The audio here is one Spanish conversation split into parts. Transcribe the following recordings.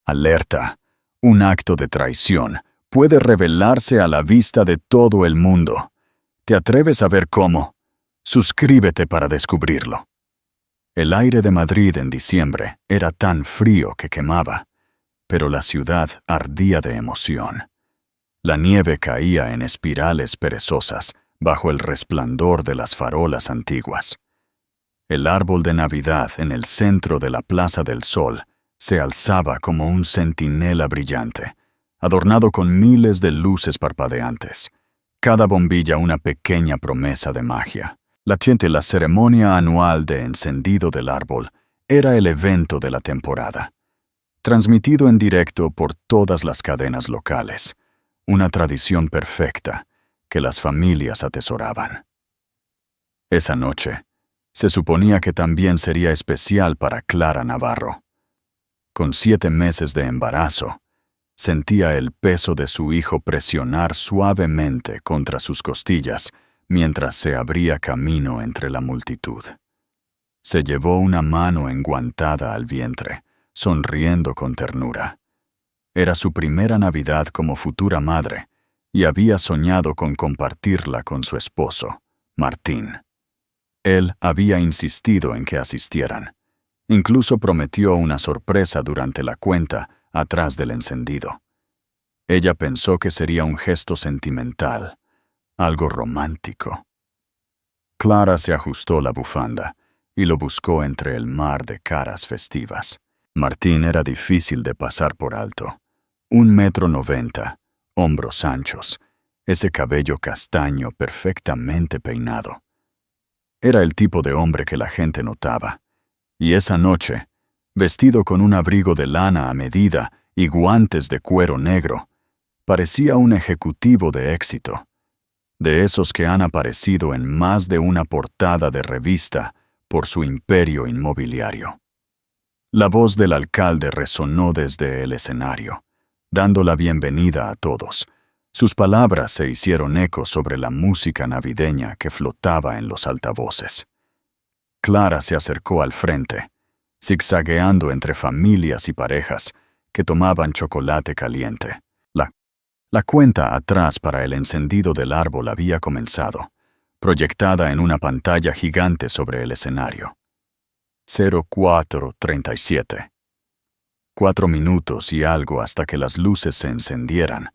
Alerta. Un acto de traición puede revelarse a la vista de todo el mundo. ¿Te atreves a ver cómo? Suscríbete para descubrirlo. El aire de Madrid en diciembre era tan frío que quemaba, pero la ciudad ardía de emoción. La nieve caía en espirales perezosas bajo el resplandor de las farolas antiguas. El árbol de Navidad en el centro de la Plaza del Sol se alzaba como un centinela brillante, adornado con miles de luces parpadeantes, cada bombilla una pequeña promesa de magia. La ceremonia anual de encendido del árbol era el evento de la temporada, transmitido en directo por todas las cadenas locales, una tradición perfecta que las familias atesoraban. Esa noche, se suponía que también sería especial para Clara Navarro. Con 7 meses de embarazo, sentía el peso de su hijo presionar suavemente contra sus costillas mientras se abría camino entre la multitud. Se llevó una mano enguantada al vientre, sonriendo con ternura. Era su primera Navidad como futura madre y había soñado con compartirla con su esposo, Martín. Él había insistido en que asistieran. Incluso prometió una sorpresa durante la cuenta atrás del encendido. Ella pensó que sería un gesto sentimental, algo romántico. Clara se ajustó la bufanda y lo buscó entre el mar de caras festivas. Martín era difícil de pasar por alto. 1,90 m, hombros anchos, ese cabello castaño perfectamente peinado. Era el tipo de hombre que la gente notaba. Y esa noche, vestido con un abrigo de lana a medida y guantes de cuero negro, parecía un ejecutivo de éxito, de esos que han aparecido en más de una portada de revista por su imperio inmobiliario. La voz del alcalde resonó desde el escenario, dando la bienvenida a todos. Sus palabras se hicieron eco sobre la música navideña que flotaba en los altavoces. Clara se acercó al frente, zigzagueando entre familias y parejas que tomaban chocolate caliente. La cuenta atrás para el encendido del árbol había comenzado, proyectada en una pantalla gigante sobre el escenario. 04:37. 4 minutos y algo hasta que las luces se encendieran,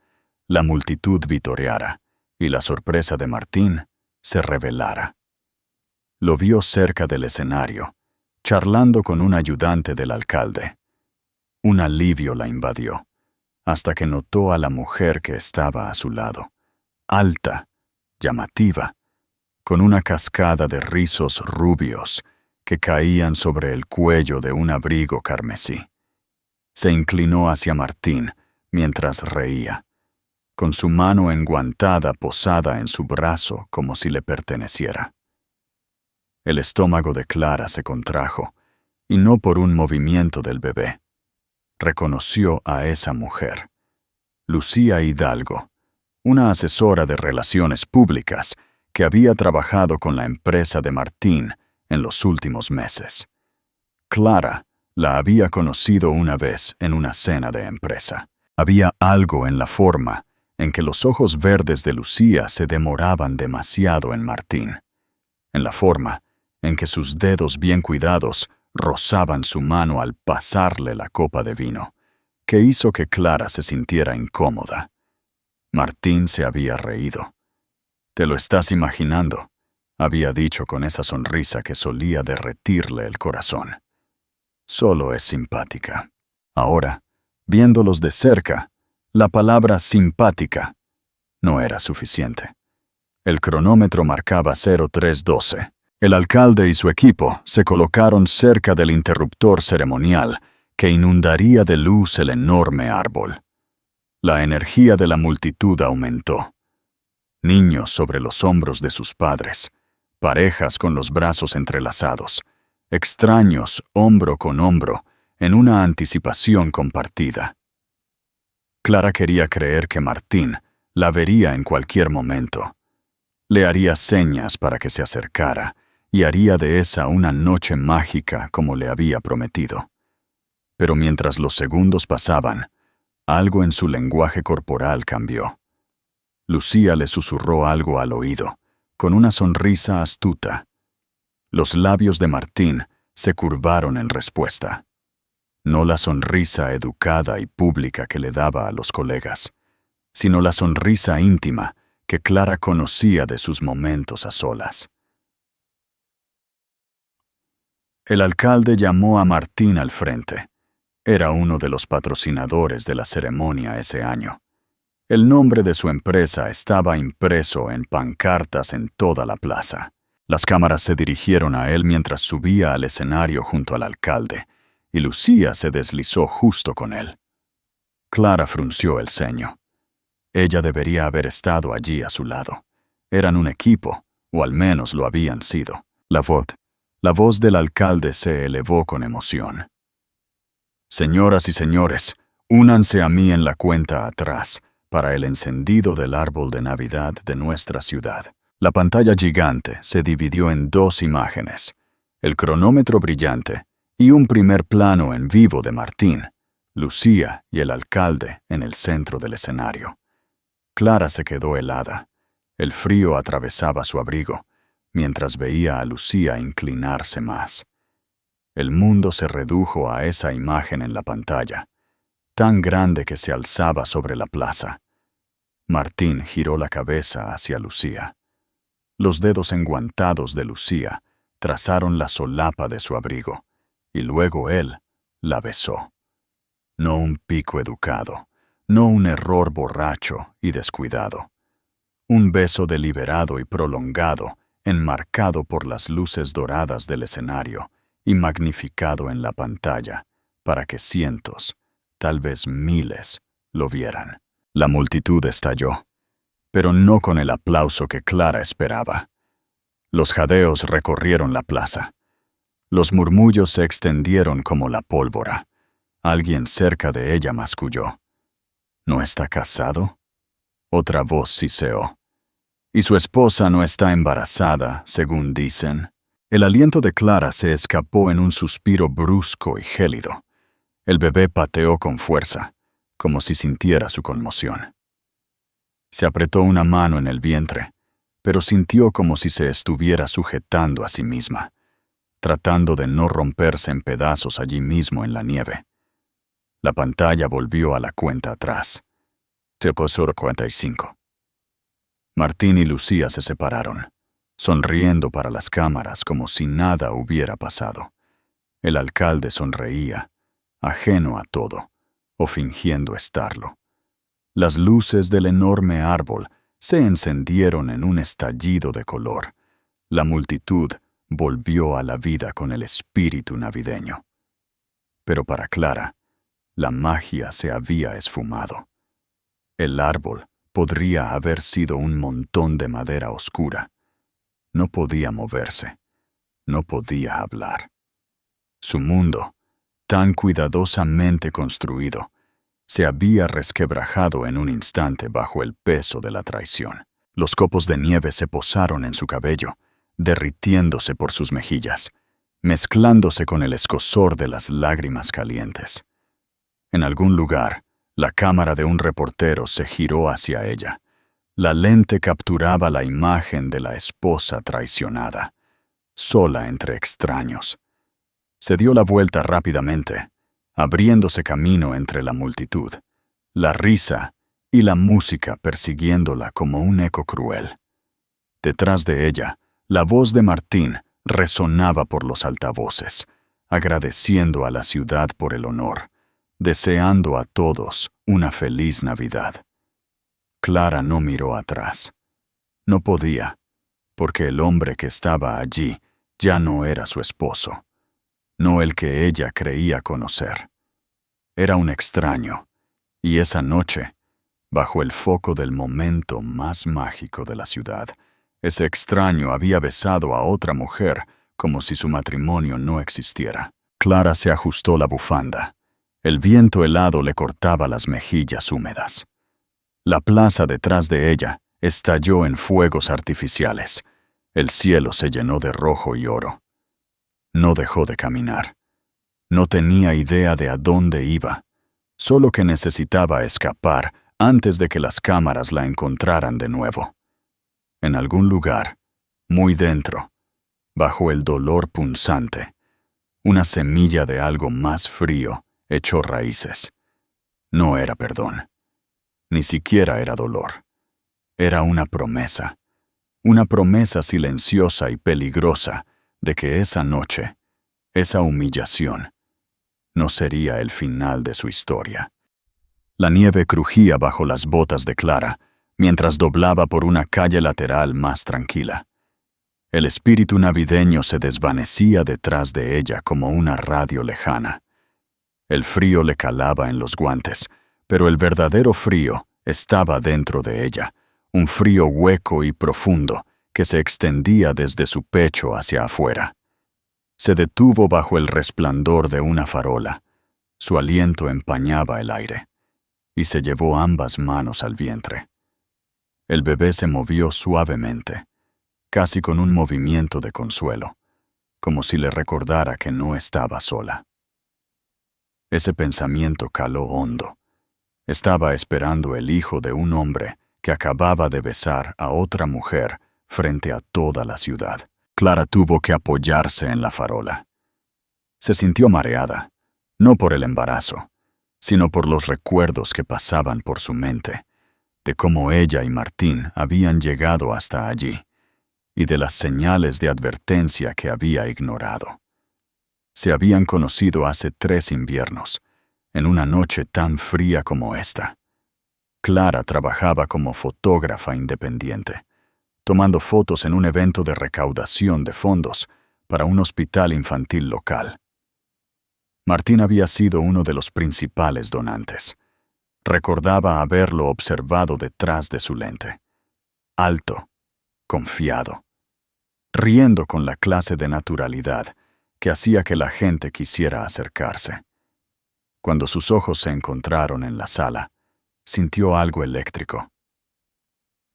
la multitud vitoreara y la sorpresa de Martín se revelara. Lo vio cerca del escenario, charlando con un ayudante del alcalde. Un alivio la invadió, hasta que notó a la mujer que estaba a su lado, alta, llamativa, con una cascada de rizos rubios que caían sobre el cuello de un abrigo carmesí. Se inclinó hacia Martín mientras reía, con su mano enguantada posada en su brazo como si le perteneciera. El estómago de Clara se contrajo, y no por un movimiento del bebé. Reconoció a esa mujer, Lucía Hidalgo, una asesora de relaciones públicas que había trabajado con la empresa de Martín en los últimos meses. Clara la había conocido una vez en una cena de empresa. Había algo en la forma en que los ojos verdes de Lucía se demoraban demasiado en Martín, en la forma en que sus dedos bien cuidados rozaban su mano al pasarle la copa de vino, que hizo que Clara se sintiera incómoda. Martín se había reído. «Te lo estás imaginando», había dicho con esa sonrisa que solía derretirle el corazón. «Solo es simpática». Ahora, viéndolos de cerca, la palabra simpática no era suficiente. El cronómetro marcaba 03:12. El alcalde y su equipo se colocaron cerca del interruptor ceremonial que inundaría de luz el enorme árbol. La energía de la multitud aumentó. Niños sobre los hombros de sus padres, parejas con los brazos entrelazados, extraños hombro con hombro en una anticipación compartida. Clara quería creer que Martín la vería en cualquier momento. Le haría señas para que se acercara y haría de esa una noche mágica como le había prometido. Pero mientras los segundos pasaban, algo en su lenguaje corporal cambió. Lucía le susurró algo al oído, con una sonrisa astuta. Los labios de Martín se curvaron en respuesta. No la sonrisa educada y pública que le daba a los colegas, sino la sonrisa íntima que Clara conocía de sus momentos a solas. El alcalde llamó a Martín al frente. Era uno de los patrocinadores de la ceremonia ese año. El nombre de su empresa estaba impreso en pancartas en toda la plaza. Las cámaras se dirigieron a él mientras subía al escenario junto al alcalde, y Lucía se deslizó justo con él. Clara frunció el ceño. Ella debería haber estado allí a su lado. Eran un equipo, o al menos lo habían sido. La voz del alcalde se elevó con emoción. Señoras y señores, únanse a mí en la cuenta atrás para el encendido del árbol de Navidad de nuestra ciudad. La pantalla gigante se dividió en dos imágenes, el cronómetro brillante y un primer plano en vivo de Martín, Lucía y el alcalde en el centro del escenario. Clara se quedó helada. El frío atravesaba su abrigo, mientras veía a Lucía inclinarse más. El mundo se redujo a esa imagen en la pantalla, tan grande que se alzaba sobre la plaza. Martín giró la cabeza hacia Lucía. Los dedos enguantados de Lucía trazaron la solapa de su abrigo, y luego él la besó. No un pico educado, no un error borracho y descuidado. Un beso deliberado y prolongado, enmarcado por las luces doradas del escenario y magnificado en la pantalla, para que cientos, tal vez miles, lo vieran. La multitud estalló, pero no con el aplauso que Clara esperaba. Los jadeos recorrieron la plaza. Los murmullos se extendieron como la pólvora. Alguien cerca de ella masculló. ¿No está casado? Otra voz siseó. Y su esposa no está embarazada, según dicen. El aliento de Clara se escapó en un suspiro brusco y gélido. El bebé pateó con fuerza, como si sintiera su conmoción. Se apretó una mano en el vientre, pero sintió como si se estuviera sujetando a sí misma, tratando de no romperse en pedazos allí mismo en la nieve. La pantalla volvió a la cuenta atrás. Se puso 45. Martín y Lucía se separaron, sonriendo para las cámaras como si nada hubiera pasado. El alcalde sonreía, ajeno a todo, o fingiendo estarlo. Las luces del enorme árbol se encendieron en un estallido de color. La multitud volvió a la vida con el espíritu navideño. Pero para Clara, la magia se había esfumado. El árbol podría haber sido un montón de madera oscura. No podía moverse, no podía hablar. Su mundo, tan cuidadosamente construido, se había resquebrajado en un instante bajo el peso de la traición. Los copos de nieve se posaron en su cabello, derritiéndose por sus mejillas, mezclándose con el escozor de las lágrimas calientes. En algún lugar, la cámara de un reportero se giró hacia ella. La lente capturaba la imagen de la esposa traicionada, sola entre extraños. Se dio la vuelta rápidamente, abriéndose camino entre la multitud, la risa y la música persiguiéndola como un eco cruel. Detrás de ella, la voz de Martín resonaba por los altavoces, agradeciendo a la ciudad por el honor, deseando a todos una feliz Navidad. Clara no miró atrás. No podía, porque el hombre que estaba allí ya no era su esposo, no el que ella creía conocer. Era un extraño, y esa noche, bajo el foco del momento más mágico de la ciudad, ese extraño había besado a otra mujer como si su matrimonio no existiera. Clara se ajustó la bufanda. El viento helado le cortaba las mejillas húmedas. La plaza detrás de ella estalló en fuegos artificiales. El cielo se llenó de rojo y oro. No dejó de caminar. No tenía idea de a dónde iba, solo que necesitaba escapar antes de que las cámaras la encontraran de nuevo. En algún lugar, muy dentro, bajo el dolor punzante, una semilla de algo más frío echó raíces. No era perdón, ni siquiera era dolor. Era una promesa silenciosa y peligrosa de que esa noche, esa humillación, no sería el final de su historia. La nieve crujía bajo las botas de Clara, mientras doblaba por una calle lateral más tranquila. El espíritu navideño se desvanecía detrás de ella como una radio lejana. El frío le calaba en los guantes, pero el verdadero frío estaba dentro de ella, un frío hueco y profundo que se extendía desde su pecho hacia afuera. Se detuvo bajo el resplandor de una farola. Su aliento empañaba el aire, y se llevó ambas manos al vientre. El bebé se movió suavemente, casi con un movimiento de consuelo, como si le recordara que no estaba sola. Ese pensamiento caló hondo. Estaba esperando el hijo de un hombre que acababa de besar a otra mujer frente a toda la ciudad. Clara tuvo que apoyarse en la farola. Se sintió mareada, no por el embarazo, sino por los recuerdos que pasaban por su mente, de cómo ella y Martín habían llegado hasta allí, y de las señales de advertencia que había ignorado. Se habían conocido hace 3 inviernos, en una noche tan fría como esta. Clara trabajaba como fotógrafa independiente, tomando fotos en un evento de recaudación de fondos para un hospital infantil local. Martín había sido uno de los principales donantes. Recordaba haberlo observado detrás de su lente. Alto, confiado, riendo con la clase de naturalidad que hacía que la gente quisiera acercarse. Cuando sus ojos se encontraron en la sala, sintió algo eléctrico.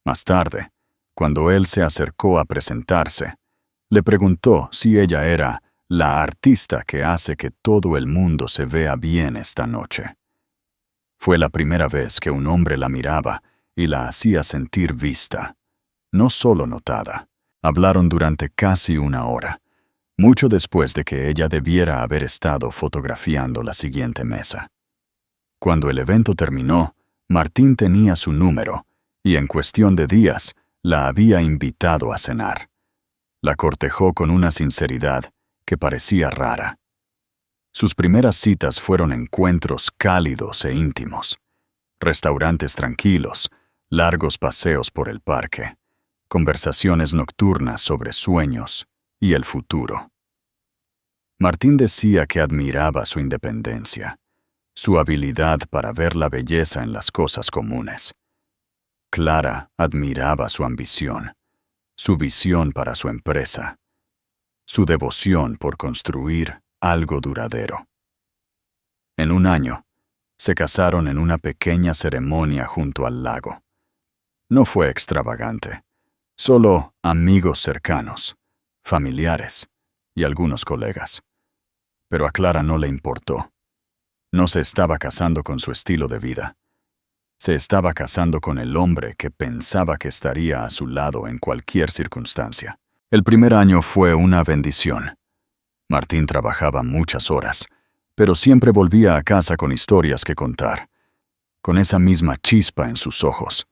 Más tarde, cuando él se acercó a presentarse, le preguntó si ella era la artista que hace que todo el mundo se vea bien esta noche. Fue la primera vez que un hombre la miraba y la hacía sentir vista, no solo notada. Hablaron durante casi 1 hora, mucho después de que ella debiera haber estado fotografiando la siguiente mesa. Cuando el evento terminó, Martín tenía su número y en cuestión de días la había invitado a cenar. La cortejó con una sinceridad que parecía rara. Sus primeras citas fueron encuentros cálidos e íntimos, restaurantes tranquilos, largos paseos por el parque, conversaciones nocturnas sobre sueños y el futuro. Martín decía que admiraba su independencia, su habilidad para ver la belleza en las cosas comunes. Clara admiraba su ambición, su visión para su empresa, su devoción por construir algo duradero. En 1 año, se casaron en una pequeña ceremonia junto al lago. No fue extravagante, solo amigos cercanos, familiares y algunos colegas. Pero a Clara no le importó. No se estaba casando con su estilo de vida. Se estaba casando con el hombre que pensaba que estaría a su lado en cualquier circunstancia. El primer año fue una bendición. Martín trabajaba muchas horas, pero siempre volvía a casa con historias que contar, con esa misma chispa en sus ojos.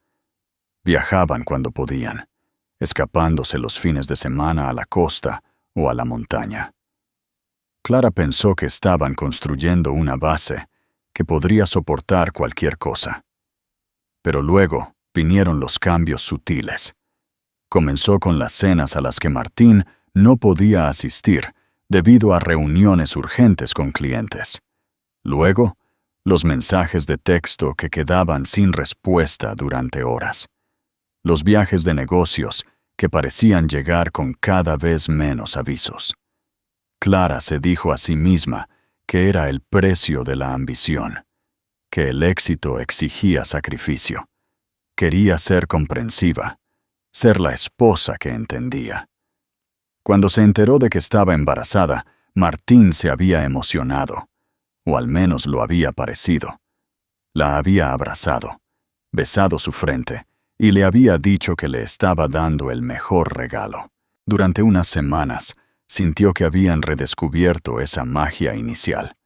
Viajaban cuando podían, escapándose los fines de semana a la costa o a la montaña. Clara pensó que estaban construyendo una base que podría soportar cualquier cosa. Pero luego vinieron los cambios sutiles. Comenzó con las cenas a las que Martín no podía asistir debido a reuniones urgentes con clientes. Luego, los mensajes de texto que quedaban sin respuesta durante horas. Los viajes de negocios que parecían llegar con cada vez menos avisos. Clara se dijo a sí misma que era el precio de la ambición, que el éxito exigía sacrificio. Quería ser comprensiva, ser la esposa que entendía. Cuando se enteró de que estaba embarazada, Martín se había emocionado, o al menos lo había parecido. La había abrazado, besado su frente, y le había dicho que le estaba dando el mejor regalo. Durante unas semanas, sintió que habían redescubierto esa magia inicial.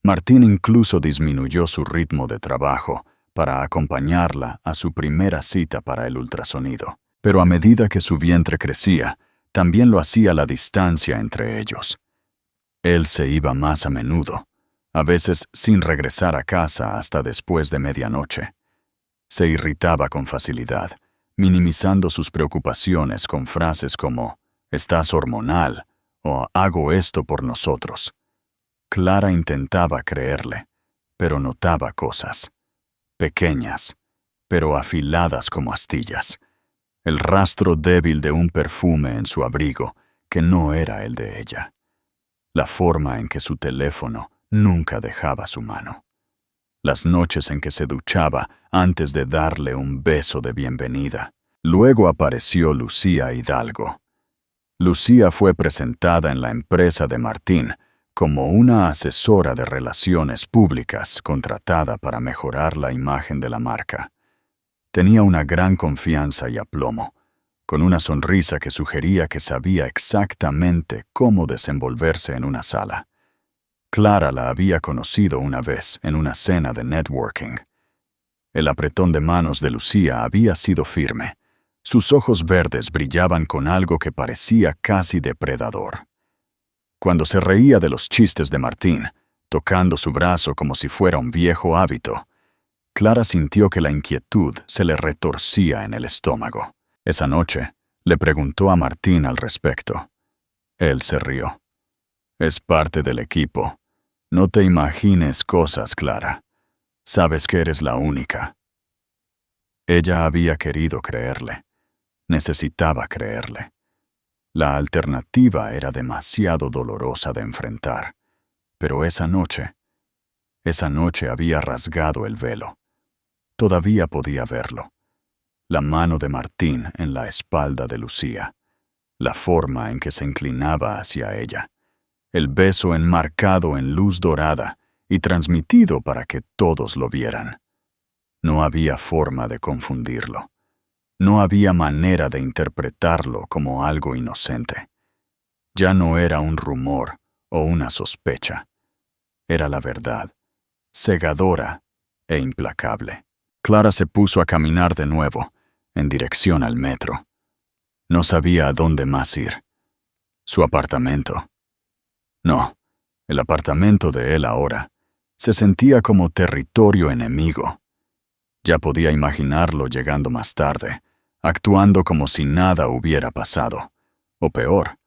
Martín incluso disminuyó su ritmo de trabajo para acompañarla a su primera cita para el ultrasonido. Pero a medida que su vientre crecía, también lo hacía la distancia entre ellos. Él se iba más a menudo, a veces sin regresar a casa hasta después de medianoche. Se irritaba con facilidad, minimizando sus preocupaciones con frases como «estás hormonal» o «hago esto por nosotros». Clara intentaba creerle, pero notaba cosas, pequeñas, pero afiladas como astillas. El rastro débil de un perfume en su abrigo que no era el de ella. La forma en que su teléfono nunca dejaba su mano. Las noches en que se duchaba antes de darle un beso de bienvenida. Luego apareció Lucía Hidalgo. Lucía fue presentada en la empresa de Martín como una asesora de relaciones públicas contratada para mejorar la imagen de la marca. Tenía una gran confianza y aplomo, con una sonrisa que sugería que sabía exactamente cómo desenvolverse en una sala. Clara la había conocido una vez en una cena de networking. El apretón de manos de Lucía había sido firme. Sus ojos verdes brillaban con algo que parecía casi depredador. Cuando se reía de los chistes de Martín, tocando su brazo como si fuera un viejo hábito, Clara sintió que la inquietud se le retorcía en el estómago. Esa noche, le preguntó a Martín al respecto. Él se rió. «Es parte del equipo. No te imagines cosas, Clara. Sabes que eres la única». Ella había querido creerle. Necesitaba creerle. La alternativa era demasiado dolorosa de enfrentar. Pero esa noche había rasgado el velo. Todavía podía verlo. La mano de Martín en la espalda de Lucía. La forma en que se inclinaba hacia ella. El beso enmarcado en luz dorada y transmitido para que todos lo vieran. No había forma de confundirlo. No había manera de interpretarlo como algo inocente. Ya no era un rumor o una sospecha. Era la verdad, cegadora e implacable. Clara se puso a caminar de nuevo, en dirección al metro. No sabía a dónde más ir. Su apartamento. No, el apartamento de él ahora. Se sentía como territorio enemigo. Ya podía imaginarlo llegando más tarde, actuando como si nada hubiera pasado. O peor,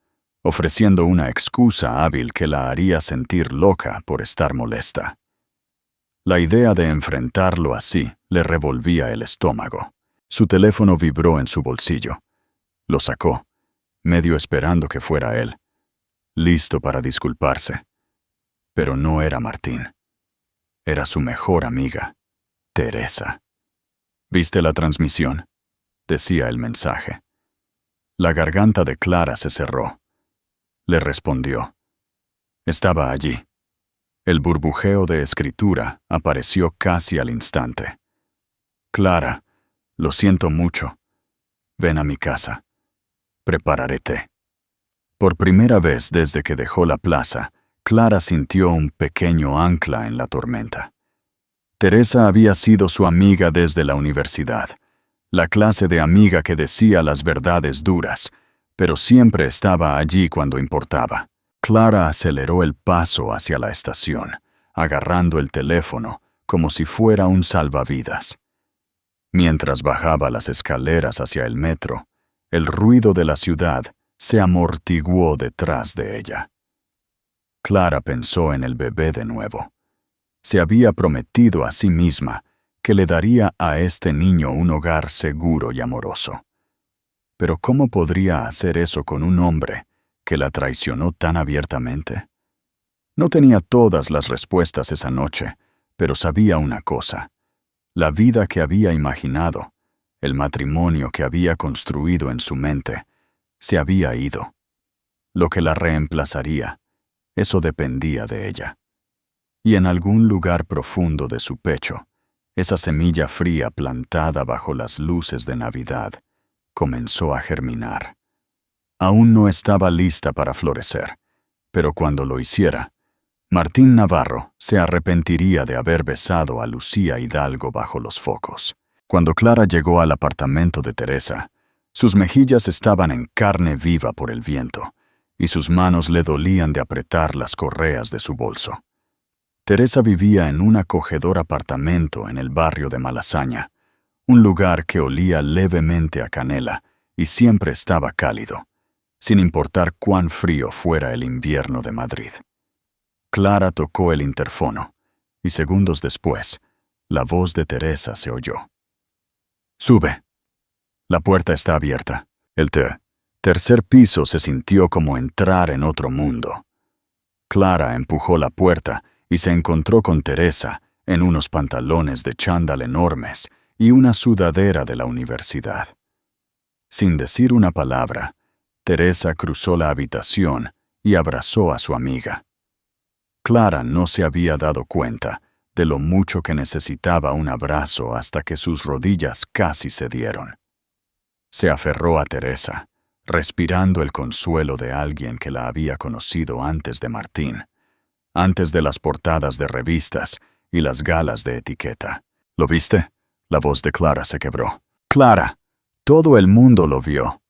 ofreciendo una excusa hábil que la haría sentir loca por estar molesta. La idea de enfrentarlo así le revolvía el estómago. Su teléfono vibró en su bolsillo. Lo sacó, medio esperando que fuera él, listo para disculparse. Pero no era Martín. Era su mejor amiga, Teresa. «¿Viste la transmisión?», decía el mensaje. La garganta de Clara se cerró. Le respondió. Estaba allí. El burbujeo de escritura apareció casi al instante. «Clara, lo siento mucho. Ven a mi casa. Prepararé té». Por primera vez desde que dejó la plaza, Clara sintió un pequeño ancla en la tormenta. Teresa había sido su amiga desde la universidad, la clase de amiga que decía las verdades duras, pero siempre estaba allí cuando importaba. Clara aceleró el paso hacia la estación, agarrando el teléfono como si fuera un salvavidas. Mientras bajaba las escaleras hacia el metro, el ruido de la ciudad se amortiguó detrás de ella. Clara pensó en el bebé de nuevo. Se había prometido a sí misma que le daría a este niño un hogar seguro y amoroso. Pero ¿cómo podría hacer eso con un hombre que la traicionó tan abiertamente? No tenía todas las respuestas esa noche, pero sabía una cosa. La vida que había imaginado, el matrimonio que había construido en su mente, se había ido. Lo que la reemplazaría Eso dependía de ella. Y en algún lugar profundo de su pecho, esa semilla fría plantada bajo las luces de Navidad comenzó a germinar. Aún no estaba lista para florecer, pero cuando lo hiciera, Martín Navarro se arrepentiría de haber besado a Lucía Hidalgo bajo los focos. Cuando Clara llegó al apartamento de Teresa, sus mejillas estaban en carne viva por el viento, y sus manos le dolían de apretar las correas de su bolso. Teresa vivía en un acogedor apartamento en el barrio de Malasaña, un lugar que olía levemente a canela y siempre estaba cálido, sin importar cuán frío fuera el invierno de Madrid. Clara tocó el interfono, y segundos después, la voz de Teresa se oyó. «Sube. La puerta está abierta». El tercer piso se sintió como entrar en otro mundo. Clara empujó la puerta y se encontró con Teresa en unos pantalones de chándal enormes y una sudadera de la universidad. Sin decir una palabra, Teresa cruzó la habitación y abrazó a su amiga. Clara no se había dado cuenta de lo mucho que necesitaba un abrazo hasta que sus rodillas casi cedieron. Se aferró a Teresa, respirando el consuelo de alguien que la había conocido antes de Martín, antes de las portadas de revistas y las galas de etiqueta. ¿Lo viste? La voz de Clara se quebró. ¡Clara! Todo el mundo lo vio.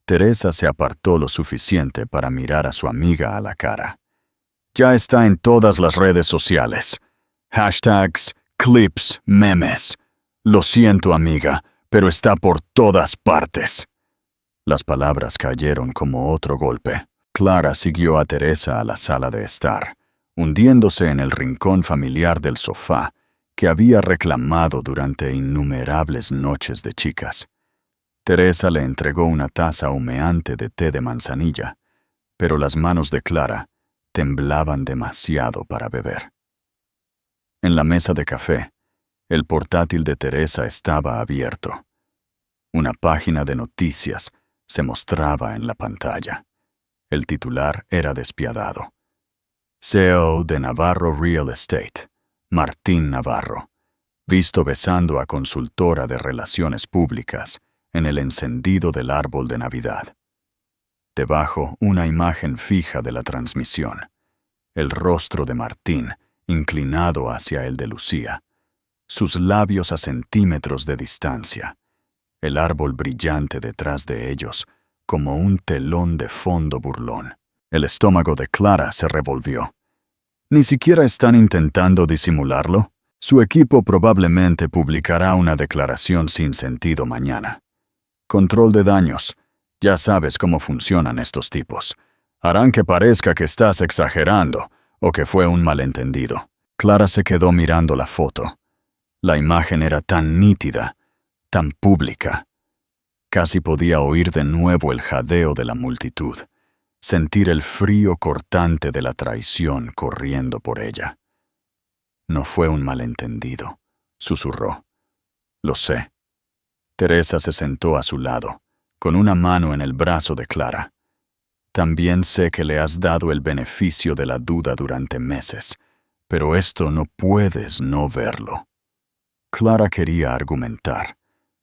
Teresa se apartó lo suficiente para mirar a su amiga a la cara. Ya está en todas las redes sociales. Hashtags, clips, memes. Lo siento, amiga, pero está por todas partes. Las palabras cayeron como otro golpe. Clara siguió a Teresa a la sala de estar, hundiéndose en el rincón familiar del sofá que había reclamado durante innumerables noches de chicas. Teresa le entregó una taza humeante de té de manzanilla, pero las manos de Clara temblaban demasiado para beber. En la mesa de café, el portátil de Teresa estaba abierto. Una página de noticias se mostraba en la pantalla. El titular era despiadado. CEO de Navarro Real Estate, Martín Navarro, visto besando a consultora de relaciones públicas en el encendido del árbol de Navidad. Debajo, una imagen fija de la transmisión. El rostro de Martín inclinado hacia el de Lucía, sus labios a centímetros de distancia, el árbol brillante detrás de ellos como un telón de fondo burlón. El estómago de Clara se revolvió. ¿Ni siquiera están intentando disimularlo? Su equipo probablemente publicará una declaración sin sentido mañana. Control de daños. Ya sabes cómo funcionan estos tipos. Harán que parezca que estás exagerando o que fue un malentendido. Clara se quedó mirando la foto. La imagen era tan nítida, tan pública. Casi podía oír de nuevo el jadeo de la multitud, sentir el frío cortante de la traición corriendo por ella. No fue un malentendido, susurró. Lo sé. Teresa se sentó a su lado, con una mano en el brazo de Clara. También sé que le has dado el beneficio de la duda durante meses, pero esto no puedes no verlo. Clara quería argumentar,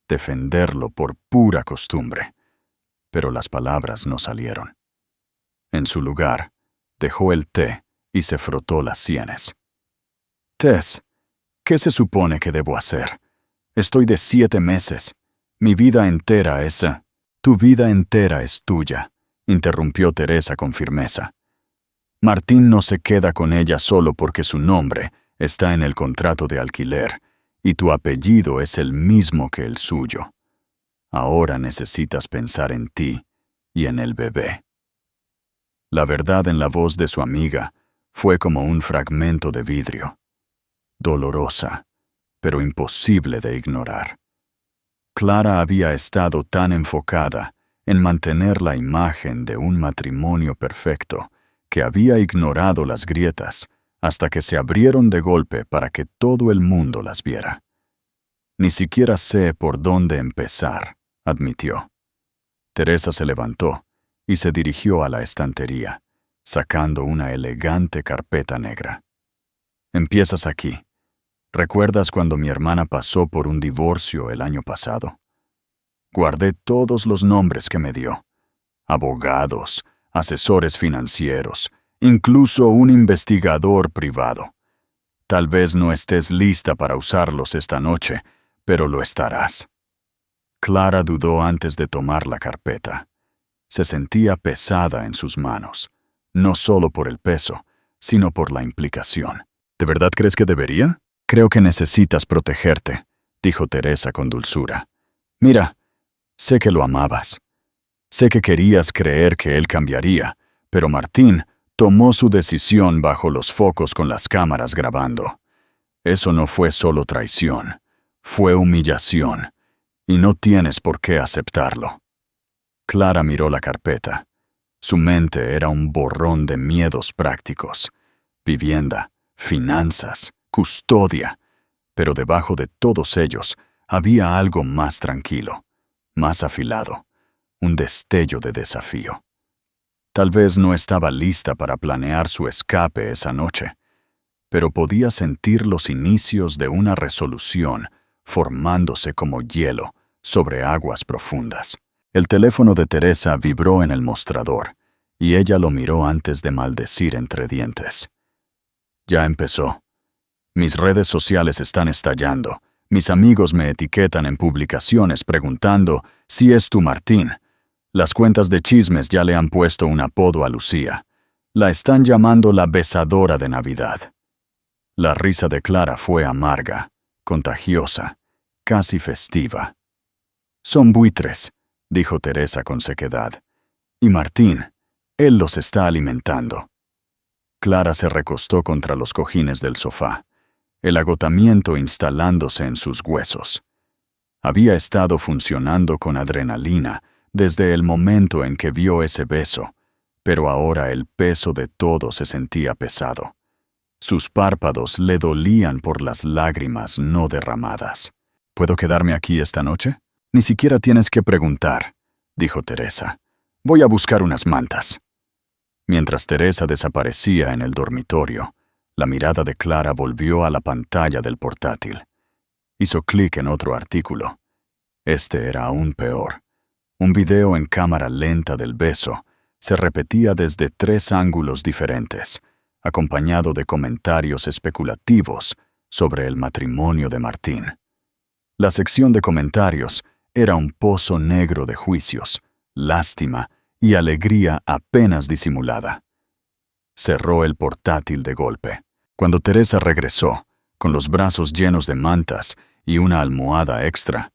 defenderlo por pura costumbre, pero las palabras no salieron. En su lugar, dejó el té y se frotó las sienes. Tess, ¿qué se supone que debo hacer? Estoy de 7 meses. Mi vida entera es... Tu vida entera es tuya, interrumpió Teresa con firmeza. Martín no se queda con ella solo porque su nombre está en el contrato de alquiler y tu apellido es el mismo que el suyo. Ahora necesitas pensar en ti y en el bebé. La verdad en la voz de su amiga fue como un fragmento de vidrio. Dolorosa, pero imposible de ignorar. Clara había estado tan enfocada en mantener la imagen de un matrimonio perfecto que había ignorado las grietas hasta que se abrieron de golpe para que todo el mundo las viera. Ni siquiera sé por dónde empezar, admitió. Teresa se levantó y se dirigió a la estantería, sacando una elegante carpeta negra. Empiezas aquí. ¿Recuerdas cuando mi hermana pasó por un divorcio el año pasado? Guardé todos los nombres que me dio. Abogados, asesores financieros, incluso un investigador privado. Tal vez no estés lista para usarlos esta noche, pero lo estarás. Clara dudó antes de tomar la carpeta. Se sentía pesada en sus manos, no solo por el peso, sino por la implicación. ¿De verdad crees que debería? Creo que necesitas protegerte, dijo Teresa con dulzura. Mira, sé que lo amabas. Sé que querías creer que él cambiaría, pero Martín tomó su decisión bajo los focos con las cámaras grabando. Eso no fue solo traición, fue humillación, y no tienes por qué aceptarlo. Clara miró la carpeta. Su mente era un borrón de miedos prácticos. Vivienda, finanzas, custodia. Pero debajo de todos ellos había algo más tranquilo, más afilado, un destello de desafío. Tal vez no estaba lista para planear su escape esa noche, pero podía sentir los inicios de una resolución formándose como hielo sobre aguas profundas. El teléfono de Teresa vibró en el mostrador, y ella lo miró antes de maldecir entre dientes. Ya empezó. Mis redes sociales están estallando. Mis amigos me etiquetan en publicaciones preguntando si es tu Martín. Las cuentas de chismes ya le han puesto un apodo a Lucía. La están llamando la besadora de Navidad. La risa de Clara fue amarga, contagiosa, casi festiva. Son buitres, dijo Teresa con sequedad. Y Martín, él los está alimentando. Clara se recostó contra los cojines del sofá, el agotamiento instalándose en sus huesos. Había estado funcionando con adrenalina desde el momento en que vio ese beso, pero ahora el peso de todo se sentía pesado. Sus párpados le dolían por las lágrimas no derramadas. ¿Puedo quedarme aquí esta noche? Ni siquiera tienes que preguntar, dijo Teresa. Voy a buscar unas mantas. Mientras Teresa desaparecía en el dormitorio, la mirada de Clara volvió a la pantalla del portátil. Hizo clic en otro artículo. Este era aún peor. Un video en cámara lenta del beso se repetía desde 3 ángulos diferentes, acompañado de comentarios especulativos sobre el matrimonio de Martín. La sección de comentarios era un pozo negro de juicios, lástima y alegría apenas disimulada. Cerró el portátil de golpe. Cuando Teresa regresó, con los brazos llenos de mantas y una almohada extra,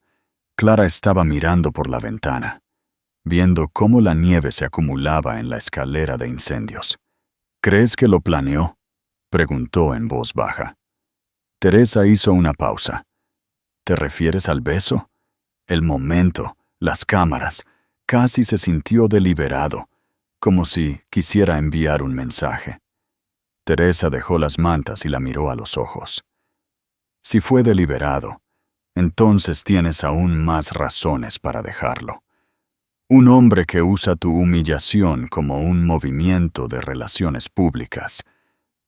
Clara estaba mirando por la ventana, viendo cómo la nieve se acumulaba en la escalera de incendios. ¿Crees que lo planeó?, preguntó en voz baja. Teresa hizo una pausa. ¿Te refieres al beso? El momento, las cámaras, casi se sintió deliberado, como si quisiera enviar un mensaje. Teresa dejó las mantas y la miró a los ojos. Si fue deliberado, entonces tienes aún más razones para dejarlo. Un hombre que usa tu humillación como un movimiento de relaciones públicas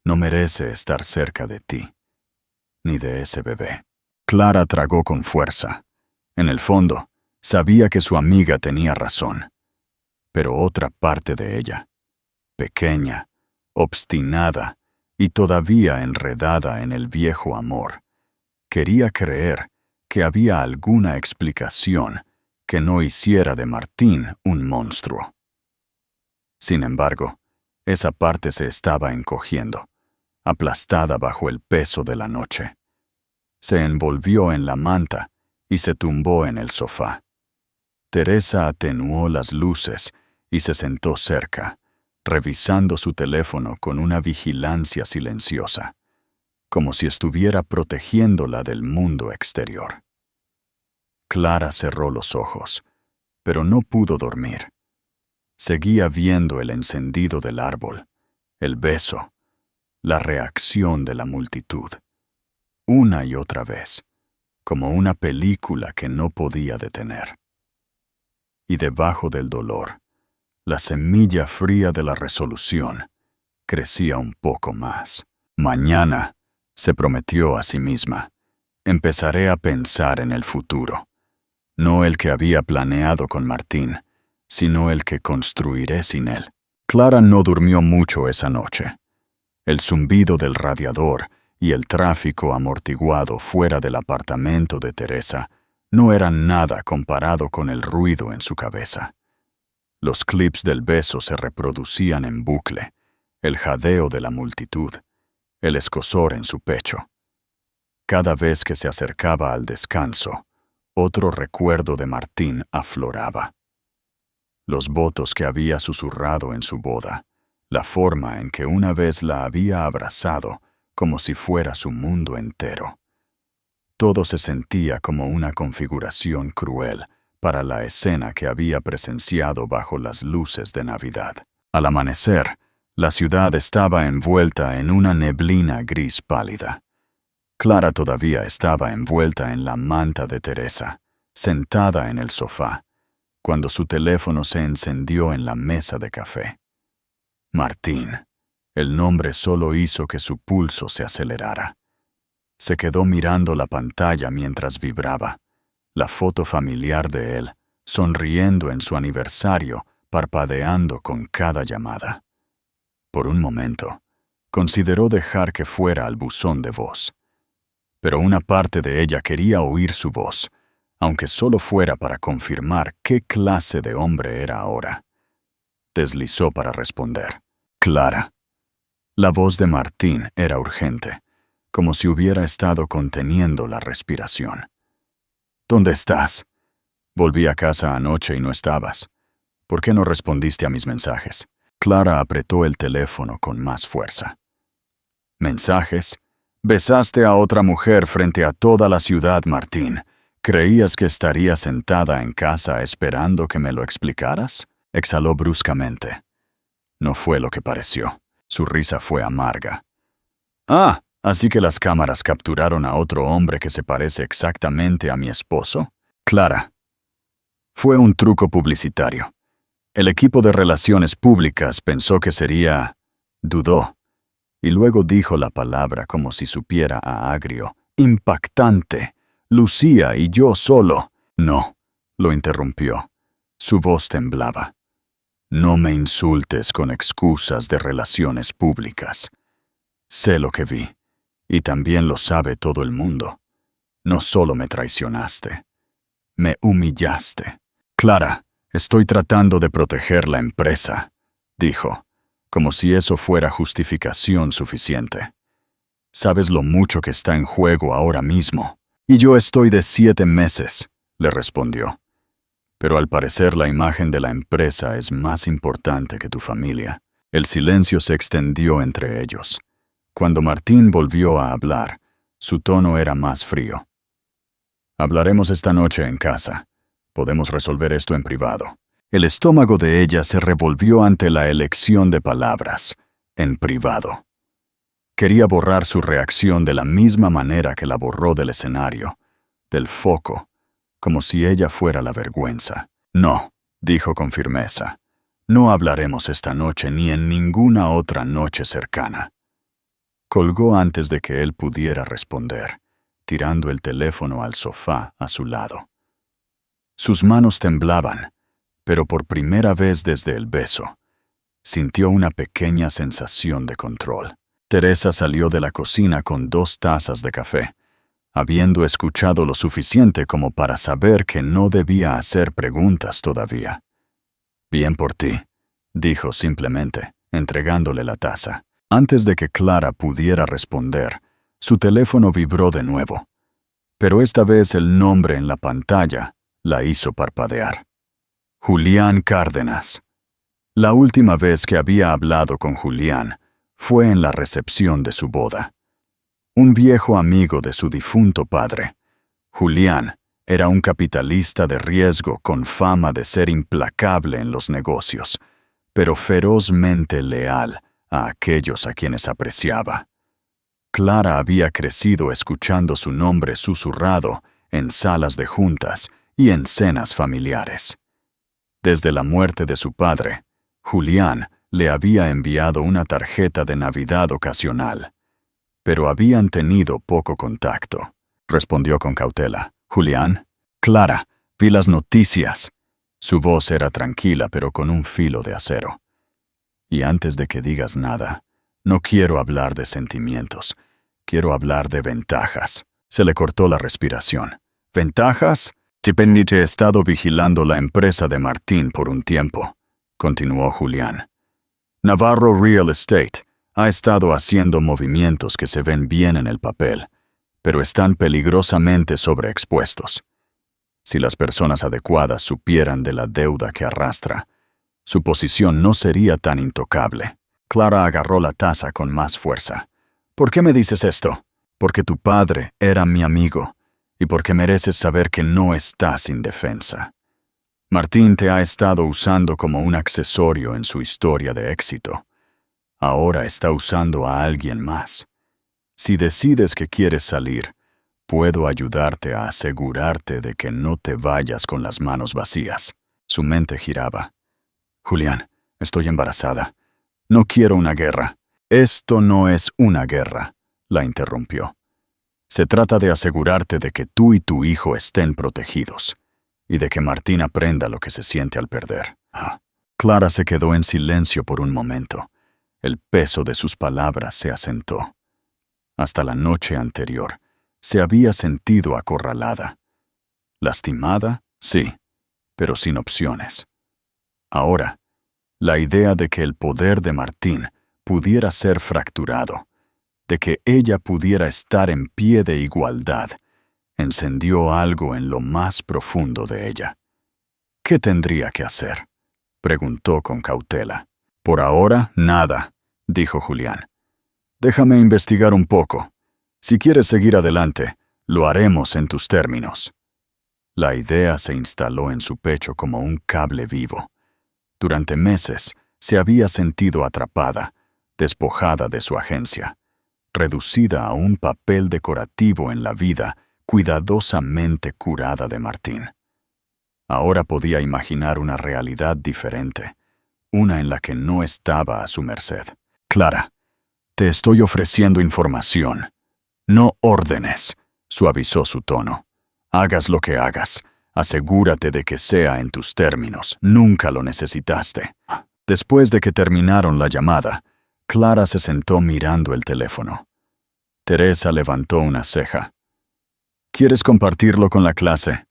no merece estar cerca de ti, ni de ese bebé. Clara tragó con fuerza. En el fondo, sabía que su amiga tenía razón. Pero otra parte de ella, pequeña, obstinada y todavía enredada en el viejo amor, quería creer que había alguna explicación que no hiciera de Martín un monstruo. Sin embargo, esa parte se estaba encogiendo, aplastada bajo el peso de la noche. Se envolvió en la manta y se tumbó en el sofá. Teresa atenuó las luces y se sentó cerca, revisando su teléfono con una vigilancia silenciosa, como si estuviera protegiéndola del mundo exterior. Clara cerró los ojos, pero no pudo dormir. Seguía viendo el encendido del árbol, el beso, la reacción de la multitud, una y otra vez, como una película que no podía detener. Y debajo del dolor, La semilla fría de la resolución crecía un poco más. Mañana, se prometió a sí misma, empezaré a pensar en el futuro. No el que había planeado con Martín, sino el que construiré sin él. Clara no durmió mucho esa noche. El zumbido del radiador y el tráfico amortiguado fuera del apartamento de Teresa no eran nada comparado con el ruido en su cabeza. Los clips del beso se reproducían en bucle, el jadeo de la multitud, el escozor en su pecho. Cada vez que se acercaba al descanso, otro recuerdo de Martín afloraba. Los votos que había susurrado en su boda, la forma en que una vez la había abrazado como si fuera su mundo entero. Todo se sentía como una configuración cruel para la escena que había presenciado bajo las luces de Navidad. Al amanecer, la ciudad estaba envuelta en una neblina gris pálida. Clara todavía estaba envuelta en la manta de Teresa, sentada en el sofá, cuando su teléfono se encendió en la mesa de café. Martín. El nombre solo hizo que su pulso se acelerara. Se quedó mirando la pantalla mientras vibraba, la foto familiar de él, sonriendo en su aniversario, parpadeando con cada llamada. Por un momento, consideró dejar que fuera al buzón de voz. Pero una parte de ella quería oír su voz, aunque solo fuera para confirmar qué clase de hombre era ahora. Deslizó para responder. Clara. La voz de Martín era urgente, como si hubiera estado conteniendo la respiración. ¿Dónde estás? Volví a casa anoche y no estabas. ¿Por qué no respondiste a mis mensajes? Clara apretó el teléfono con más fuerza. ¿Mensajes? Besaste a otra mujer frente a toda la ciudad, Martín. ¿Creías que estaría sentada en casa esperando que me lo explicaras? Exhaló bruscamente. No fue lo que pareció. Su risa fue amarga. Ah, ¿así que las cámaras capturaron a otro hombre que se parece exactamente a mi esposo? Clara. Fue un truco publicitario. El equipo de relaciones públicas pensó que sería... Dudó. Y luego dijo la palabra como si supiera a agrio. Impactante. Lucía y yo solo. No, lo interrumpió. Su voz temblaba. No me insultes con excusas de relaciones públicas. Sé lo que vi, y también lo sabe todo el mundo. No solo me traicionaste, me humillaste. Clara, estoy tratando de proteger la empresa, dijo, como si eso fuera justificación suficiente. Sabes lo mucho que está en juego ahora mismo. Y yo estoy de 7 meses, le respondió. Pero al parecer la imagen de la empresa es más importante que tu familia. El silencio se extendió entre ellos. Cuando Martín volvió a hablar, su tono era más frío. Hablaremos esta noche en casa. Podemos resolver esto en privado. El estómago de ella se revolvió ante la elección de palabras, en privado. Quería borrar su reacción de la misma manera que la borró del escenario, del foco, como si ella fuera la vergüenza. No, dijo con firmeza. No hablaremos esta noche ni en ninguna otra noche cercana. Colgó antes de que él pudiera responder, tirando el teléfono al sofá a su lado. Sus manos temblaban, pero por primera vez desde el beso, sintió una pequeña sensación de control. Teresa salió de la cocina con 2 tazas de café, habiendo escuchado lo suficiente como para saber que no debía hacer preguntas todavía. Bien por ti, dijo simplemente, entregándole la taza. Antes de que Clara pudiera responder, su teléfono vibró de nuevo, pero esta vez el nombre en la pantalla la hizo parpadear. Julián Cárdenas. La última vez que había hablado con Julián fue en la recepción de su boda. Un viejo amigo de su difunto padre. Julián era un capitalista de riesgo con fama de ser implacable en los negocios, pero ferozmente leal a aquellos a quienes apreciaba. Clara había crecido escuchando su nombre susurrado en salas de juntas y en cenas familiares. Desde la muerte de su padre, Julián le había enviado una tarjeta de Navidad ocasional, pero habían tenido poco contacto. Respondió con cautela. «Julián». «Clara, vi las noticias». Su voz era tranquila, pero con un filo de acero. «Y antes de que digas nada, no quiero hablar de sentimientos. Quiero hablar de ventajas». Se le cortó la respiración. «¿Ventajas? Te he estado vigilando la empresa de Martín por un tiempo», continuó Julián. «Navarro Real Estate ha estado haciendo movimientos que se ven bien en el papel, pero están peligrosamente sobreexpuestos. Si las personas adecuadas supieran de la deuda que arrastra, su posición no sería tan intocable». Clara agarró la taza con más fuerza. «¿Por qué me dices esto?» «Porque tu padre era mi amigo, y porque mereces saber que no estás indefensa. Martín te ha estado usando como un accesorio en su historia de éxito. Ahora está usando a alguien más. Si decides que quieres salir, puedo ayudarte a asegurarte de que no te vayas con las manos vacías». Su mente giraba. «Julián, estoy embarazada. No quiero una guerra». «Esto no es una guerra», la interrumpió. «Se trata de asegurarte de que tú y tu hijo estén protegidos, y de que Martín aprenda lo que se siente al perder». Clara se quedó en silencio por un momento. El peso de sus palabras se asentó. Hasta la noche anterior, se había sentido acorralada. Lastimada, sí, pero sin opciones. Ahora, la idea de que el poder de Martín pudiera ser fracturado, de que ella pudiera estar en pie de igualdad, encendió algo en lo más profundo de ella. «¿Qué tendría que hacer?», preguntó con cautela. «Por ahora, nada», dijo Julián. «Déjame investigar un poco. Si quieres seguir adelante, lo haremos en tus términos». La idea se instaló en su pecho como un cable vivo. Durante meses se había sentido atrapada, despojada de su agencia, reducida a un papel decorativo en la vida cuidadosamente curada de Martín. Ahora podía imaginar una realidad diferente, una en la que no estaba a su merced. «Clara, te estoy ofreciendo información, no órdenes», suavizó su tono. «Hagas lo que hagas, asegúrate de que sea en tus términos. Nunca lo necesitaste». Después de que terminaron la llamada, Clara se sentó mirando el teléfono. Teresa levantó una ceja. «¿Quieres compartirlo con la clase?».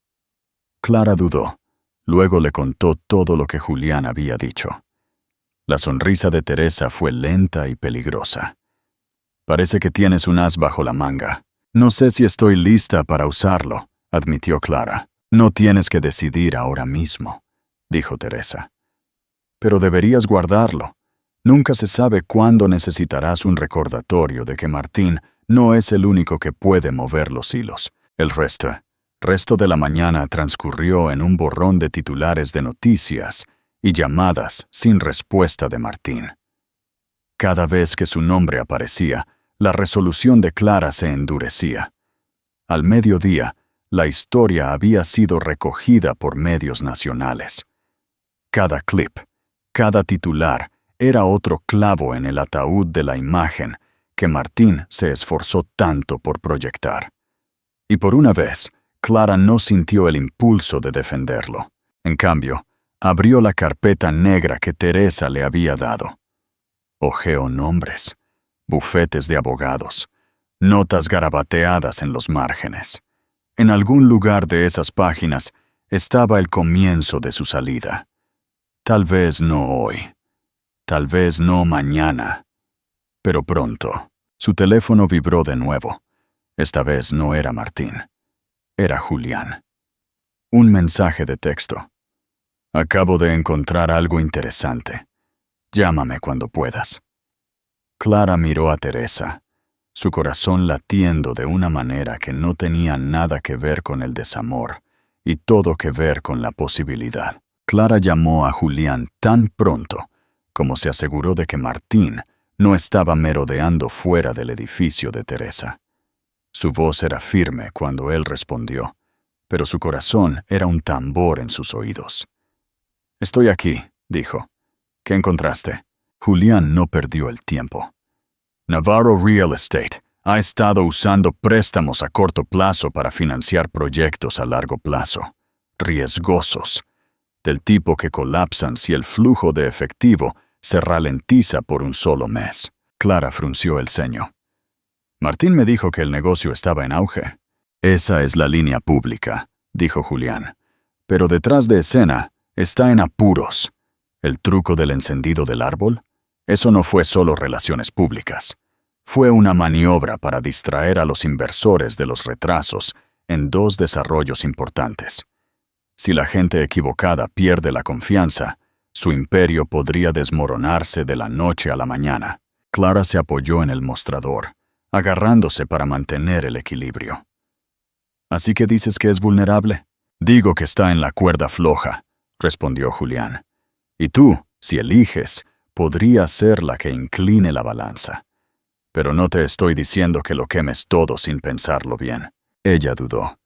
Clara dudó. Luego le contó todo lo que Julián había dicho. La sonrisa de Teresa fue lenta y peligrosa. «Parece que tienes un as bajo la manga». «No sé si estoy lista para usarlo», admitió Clara. «No tienes que decidir ahora mismo», dijo Teresa. «Pero deberías guardarlo. Nunca se sabe cuándo necesitarás un recordatorio de que Martín no es el único que puede mover los hilos». El resto de la mañana transcurrió en un borrón de titulares de noticias y llamadas sin respuesta de Martín. Cada vez que su nombre aparecía, la resolución de Clara se endurecía. Al mediodía, la historia había sido recogida por medios nacionales. Cada clip, cada titular, era otro clavo en el ataúd de la imagen que Martín se esforzó tanto por proyectar. Y por una vez, Clara no sintió el impulso de defenderlo. En cambio, abrió la carpeta negra que Teresa le había dado. Hojeó nombres, bufetes de abogados, notas garabateadas en los márgenes. En algún lugar de esas páginas estaba el comienzo de su salida. Tal vez no hoy, tal vez no mañana, pero pronto. Su teléfono vibró de nuevo. Esta vez no era Martín, era Julián. Un mensaje de texto. «Acabo de encontrar algo interesante. Llámame cuando puedas». Clara miró a Teresa, su corazón latiendo de una manera que no tenía nada que ver con el desamor y todo que ver con la posibilidad. Clara llamó a Julián tan pronto como se aseguró de que Martín no estaba merodeando fuera del edificio de Teresa. Su voz era firme cuando él respondió, pero su corazón era un tambor en sus oídos. «Estoy aquí», dijo. ¿Qué encontraste? Julián no perdió el tiempo. Navarro Real Estate ha estado usando préstamos a corto plazo para financiar proyectos a largo plazo, riesgosos, del tipo que colapsan si el flujo de efectivo se ralentiza por un solo mes. Clara frunció el ceño. Martín me dijo que el negocio estaba en auge. Esa es la línea pública, dijo Julián. Pero detrás de escena está en apuros. ¿El truco del encendido del árbol? Eso no fue solo relaciones públicas. Fue una maniobra para distraer a los inversores de los retrasos en dos desarrollos importantes. Si la gente equivocada pierde la confianza, su imperio podría desmoronarse de la noche a la mañana. Clara se apoyó en el mostrador, agarrándose para mantener el equilibrio. ¿Así que dices que es vulnerable? Digo que está en la cuerda floja, respondió Julián. Y tú, si eliges, podrías ser la que incline la balanza. Pero no te estoy diciendo que lo quemes todo sin pensarlo bien. Ella dudó.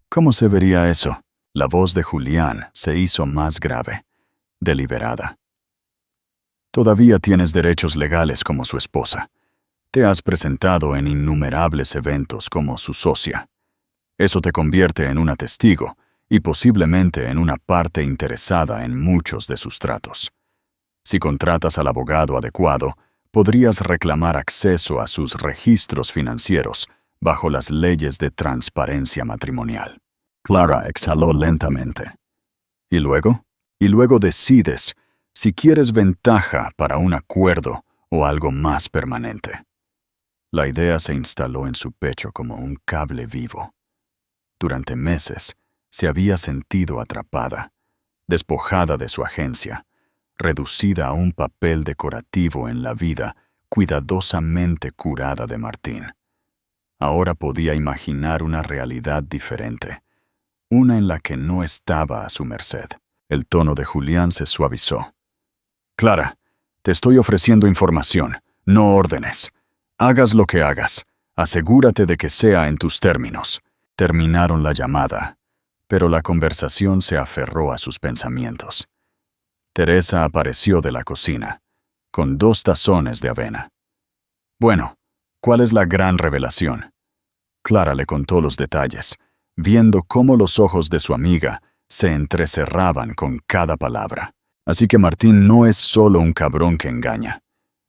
¿Cómo se vería eso? La voz de Julián se hizo más grave, deliberada. Todavía tienes derechos legales como su esposa. Te has presentado en innumerables eventos como su socia. Eso te convierte en una testigo y posiblemente en una parte interesada en muchos de sus tratos. Si contratas al abogado adecuado, podrías reclamar acceso a sus registros financieros bajo las leyes de transparencia matrimonial. Clara exhaló lentamente. ¿Y luego? Y luego decides si quieres ventaja para un acuerdo o algo más permanente. La idea se instaló en su pecho como un cable vivo. Durante meses se había sentido atrapada, despojada de su agencia, reducida a un papel decorativo en la vida cuidadosamente curada de Martín. Ahora podía imaginar una realidad diferente, una en la que no estaba a su merced. El tono de Julián se suavizó. Clara, te estoy ofreciendo información, no órdenes. Hagas lo que hagas, asegúrate de que sea en tus términos. Terminaron la llamada, pero la conversación se aferró a sus pensamientos. Teresa apareció de la cocina, con 2 tazones de avena. Bueno, ¿cuál es la gran revelación? Clara le contó los detalles, viendo cómo los ojos de su amiga se entrecerraban con cada palabra. Así que Martín no es solo un cabrón que engaña.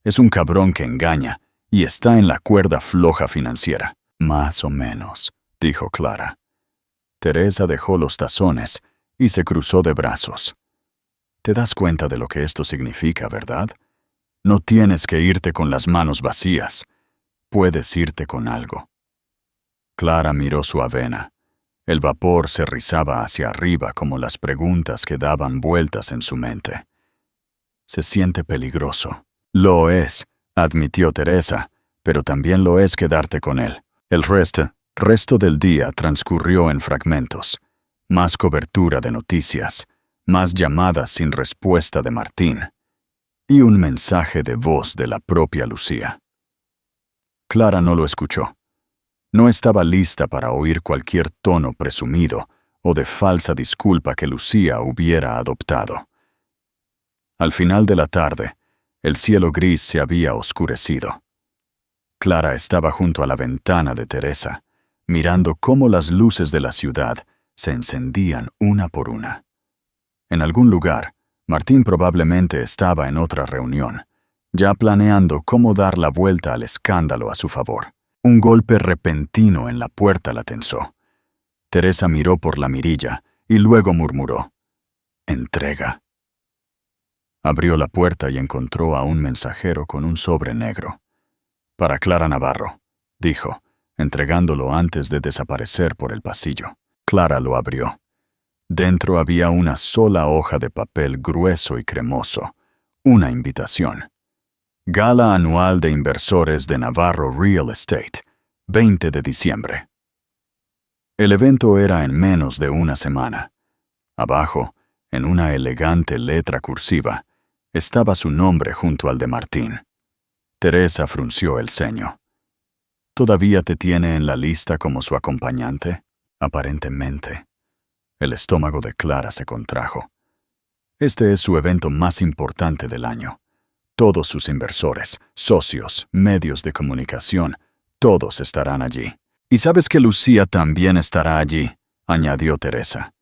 Es un cabrón que engaña y está en la cuerda floja financiera. Más o menos, dijo Clara. Teresa dejó los tazones y se cruzó de brazos. ¿Te das cuenta de lo que esto significa, verdad? No tienes que irte con las manos vacías. Puedes irte con algo. Clara miró su avena. El vapor se rizaba hacia arriba como las preguntas que daban vueltas en su mente. Se siente peligroso. Lo es, admitió Teresa, pero también lo es quedarte con él. El resto del día transcurrió en fragmentos. Más cobertura de noticias, más llamadas sin respuesta de Martín, y un mensaje de voz de la propia Lucía. Clara no lo escuchó. No estaba lista para oír cualquier tono presumido o de falsa disculpa que Lucía hubiera adoptado. Al final de la tarde, el cielo gris se había oscurecido. Clara estaba junto a la ventana de Teresa, mirando cómo las luces de la ciudad se encendían una por una. En algún lugar, Martín probablemente estaba en otra reunión, ya planeando cómo dar la vuelta al escándalo a su favor. Un golpe repentino en la puerta la tensó. Teresa miró por la mirilla y luego murmuró: «Entrega». Abrió la puerta y encontró a un mensajero con un sobre negro. «Para Clara Navarro», dijo, entregándolo antes de desaparecer por el pasillo. Clara lo abrió. Dentro había una sola hoja de papel grueso y cremoso, una invitación. Gala anual de inversores de Navarro Real Estate, 20 de diciembre. El evento era en menos de una semana. Abajo, en una elegante letra cursiva, estaba su nombre junto al de Martín. Teresa frunció el ceño. ¿Todavía te tiene en la lista como su acompañante? Aparentemente. El estómago de Clara se contrajo. Este es su evento más importante del año. Todos sus inversores, socios, medios de comunicación, todos estarán allí. Y sabes que Lucía también estará allí, añadió Teresa.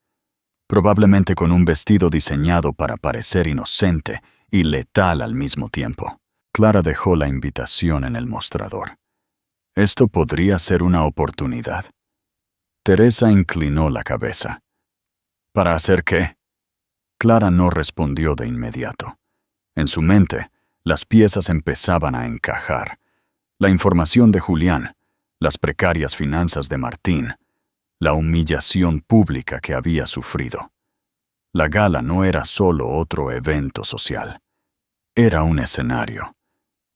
Probablemente con un vestido diseñado para parecer inocente y letal al mismo tiempo. Clara dejó la invitación en el mostrador. Esto podría ser una oportunidad. Teresa inclinó la cabeza. ¿Para hacer qué? Clara no respondió de inmediato. En su mente, las piezas empezaban a encajar. La información de Julián, las precarias finanzas de Martín, la humillación pública que había sufrido. La gala no era solo otro evento social. Era un escenario.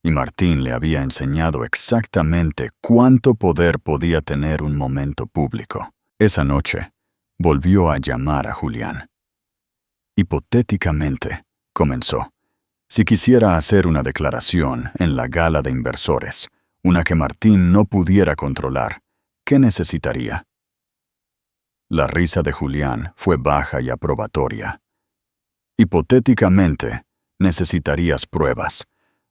Y Martín le había enseñado exactamente cuánto poder podía tener un momento público. Esa noche, volvió a llamar a Julián. Hipotéticamente, comenzó, si quisiera hacer una declaración en la gala de inversores, una que Martín no pudiera controlar, ¿qué necesitaría? La risa de Julián fue baja y aprobatoria. Hipotéticamente, necesitarías pruebas.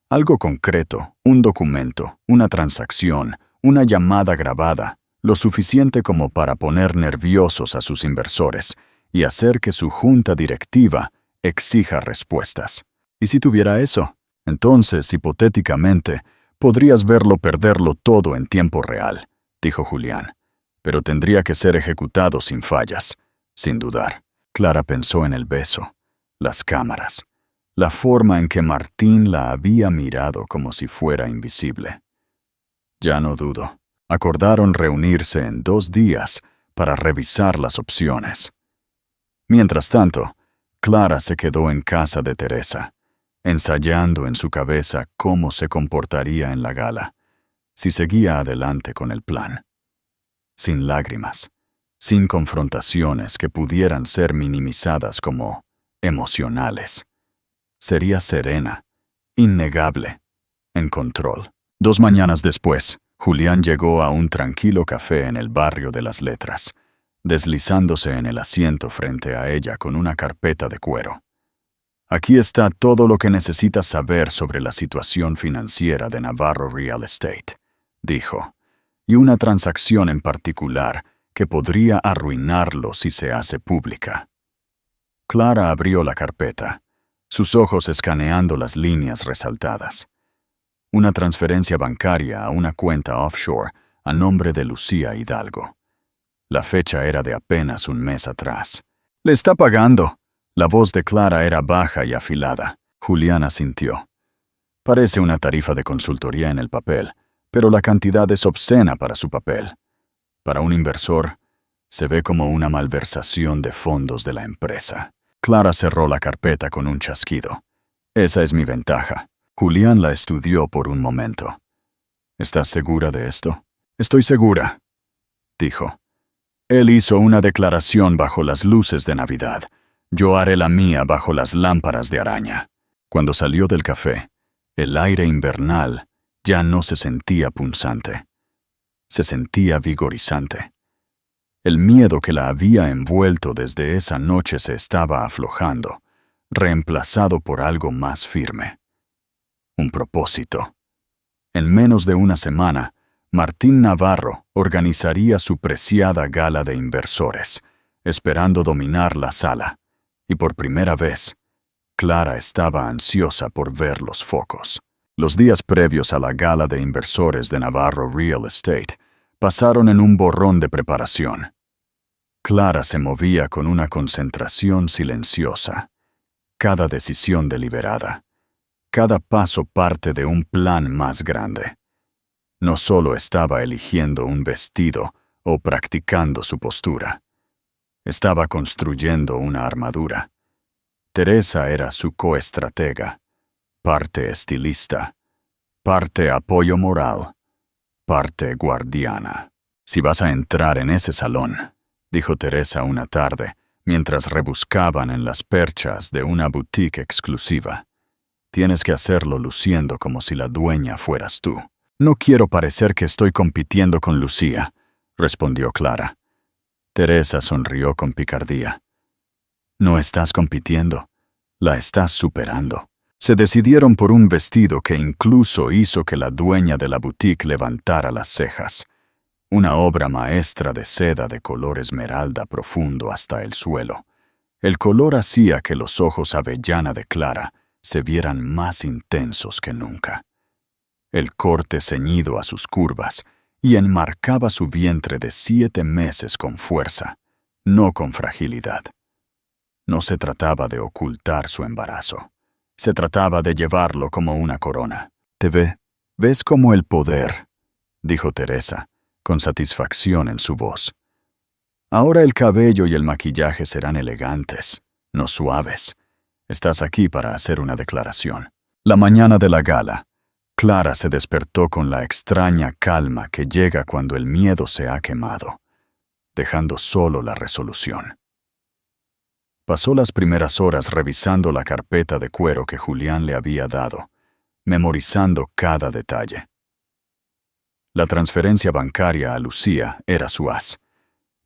Algo concreto, un documento, una transacción, una llamada grabada, lo suficiente como para poner nerviosos a sus inversores y hacer que su junta directiva exija respuestas. ¿Y si tuviera eso? Entonces, hipotéticamente, podrías verlo perderlo todo en tiempo real, dijo Julián. Pero tendría que ser ejecutado sin fallas, sin dudar. Clara pensó en el beso, las cámaras, la forma en que Martín la había mirado como si fuera invisible. Ya no dudo. Acordaron reunirse en 2 días para revisar las opciones. Mientras tanto, Clara se quedó en casa de Teresa, ensayando en su cabeza cómo se comportaría en la gala, si seguía adelante con el plan. Sin lágrimas, sin confrontaciones que pudieran ser minimizadas como emocionales. Sería serena, innegable, en control. 2 mañanas después, Julián llegó a un tranquilo café en el barrio de las Letras, deslizándose en el asiento frente a ella con una carpeta de cuero. Aquí está todo lo que necesitas saber sobre la situación financiera de Navarro Real Estate, dijo, y una transacción en particular que podría arruinarlo si se hace pública. Clara abrió la carpeta, sus ojos escaneando las líneas resaltadas. Una transferencia bancaria a una cuenta offshore a nombre de Lucía Hidalgo. La fecha era de apenas un mes atrás. «Le está pagando». La voz de Clara era baja y afilada. Julián asintió. Parece una tarifa de consultoría en el papel, pero la cantidad es obscena para su papel. Para un inversor, se ve como una malversación de fondos de la empresa. Clara cerró la carpeta con un chasquido. Esa es mi ventaja. Julián la estudió por un momento. ¿Estás segura de esto? Estoy segura, dijo. Él hizo una declaración bajo las luces de Navidad. Yo haré la mía bajo las lámparas de araña. Cuando salió del café, el aire invernal ya no se sentía punzante. Se sentía vigorizante. El miedo que la había envuelto desde esa noche se estaba aflojando, reemplazado por algo más firme. Un propósito. En menos de una semana, Martín Navarro organizaría su preciada gala de inversores, esperando dominar la sala, y por primera vez, Clara estaba ansiosa por ver los focos. Los días previos a la gala de inversores de Navarro Real Estate pasaron en un borrón de preparación. Clara se movía con una concentración silenciosa, cada decisión deliberada. Cada paso parte de un plan más grande. No solo estaba eligiendo un vestido o practicando su postura. Estaba construyendo una armadura. Teresa era su coestratega, parte estilista, parte apoyo moral, parte guardiana. Si vas a entrar en ese salón, dijo Teresa una tarde, mientras rebuscaban en las perchas de una boutique exclusiva. Tienes que hacerlo luciendo como si la dueña fueras tú. No quiero parecer que estoy compitiendo con Lucía, respondió Clara. Teresa sonrió con picardía. No estás compitiendo, La estás superando. Se decidieron por un vestido que incluso hizo que la dueña de la boutique levantara las cejas. Una obra maestra de seda de color esmeralda profundo hasta el suelo. El color hacía que los ojos avellana de Clara se vieran más intensos que nunca. El corte ceñido a sus curvas y enmarcaba su vientre de 7 meses con fuerza, no con fragilidad. No se trataba de ocultar su embarazo. Se trataba de llevarlo como una corona. ¿Ves como el poder?, dijo Teresa, con satisfacción en su voz. Ahora el cabello y el maquillaje serán elegantes, no suaves. Estás aquí para hacer una declaración. La mañana de la gala, Clara se despertó con la extraña calma que llega cuando el miedo se ha quemado, dejando solo la resolución. Pasó las primeras horas revisando la carpeta de cuero que Julián le había dado, memorizando cada detalle. La transferencia bancaria a Lucía era su as,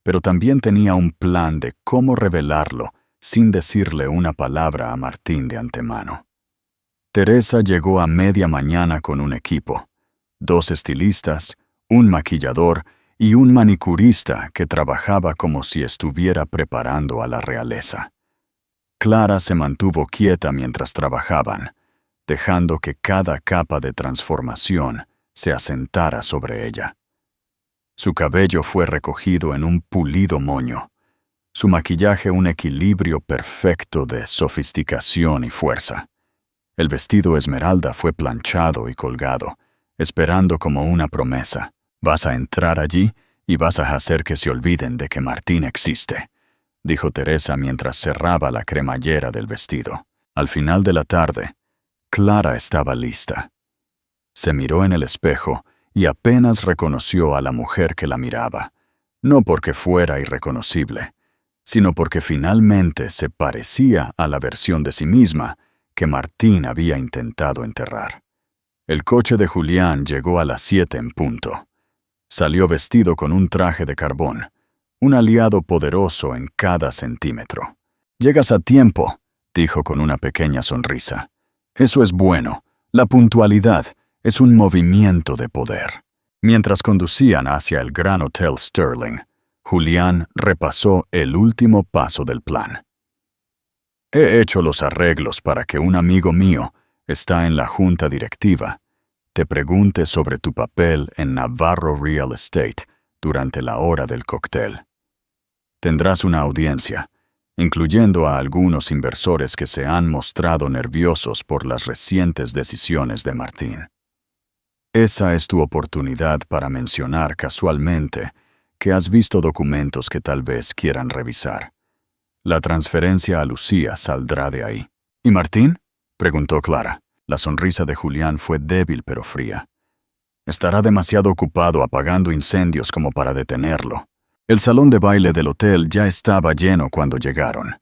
pero también tenía un plan de cómo revelarlo sin decirle una palabra a Martín de antemano. Teresa llegó a media mañana con un equipo, 2 estilistas, un maquillador y un manicurista que trabajaba como si estuviera preparando a la realeza. Clara se mantuvo quieta mientras trabajaban, dejando que cada capa de transformación se asentara sobre ella. Su cabello fue recogido en un pulido moño, su maquillaje un equilibrio perfecto de sofisticación y fuerza. El vestido esmeralda fue planchado y colgado, esperando como una promesa. Vas a entrar allí y vas a hacer que se olviden de que Martín existe, dijo Teresa mientras cerraba la cremallera del vestido. Al final de la tarde, Clara estaba lista. Se miró en el espejo y apenas reconoció a la mujer que la miraba, no porque fuera irreconocible, sino porque finalmente se parecía a la versión de sí misma que Martín había intentado enterrar. El coche de Julián llegó a las 7 en punto. Salió vestido con un traje de carbón, un aliado poderoso en cada centímetro. «Llegas a tiempo», dijo con una pequeña sonrisa. «Eso es bueno. La puntualidad es un movimiento de poder». Mientras conducían hacia el Gran Hotel Sterling, Julián repasó el último paso del plan. «He hecho los arreglos para que un amigo mío está en la junta directiva. Te pregunte sobre tu papel en Navarro Real Estate durante la hora del cóctel. Tendrás una audiencia, incluyendo a algunos inversores que se han mostrado nerviosos por las recientes decisiones de Martín. Esa es tu oportunidad para mencionar casualmente que has visto documentos que tal vez quieran revisar. La transferencia a Lucía saldrá de ahí». «¿Y Martín?», preguntó Clara. La sonrisa de Julián fue débil pero fría. «Estará demasiado ocupado apagando incendios como para detenerlo». El salón de baile del hotel ya estaba lleno cuando llegaron.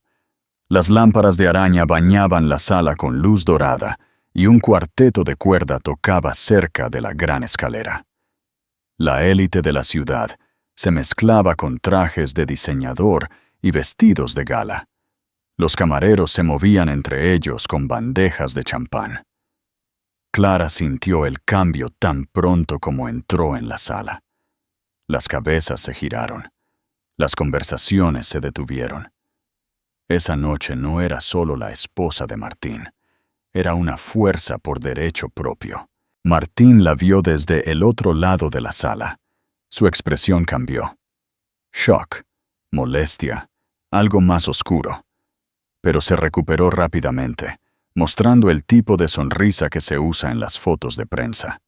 Las lámparas de araña bañaban la sala con luz dorada y un cuarteto de cuerda tocaba cerca de la gran escalera. La élite de la ciudad se mezclaba con trajes de diseñador y vestidos de gala. Los camareros se movían entre ellos con bandejas de champán. Clara sintió el cambio tan pronto como entró en la sala. Las cabezas se giraron. Las conversaciones se detuvieron. Esa noche no era solo la esposa de Martín. Era una fuerza por derecho propio. Martín la vio desde el otro lado de la sala. Su expresión cambió. Shock, molestia, algo más oscuro. Pero se recuperó rápidamente, mostrando el tipo de sonrisa que se usa en las fotos de prensa.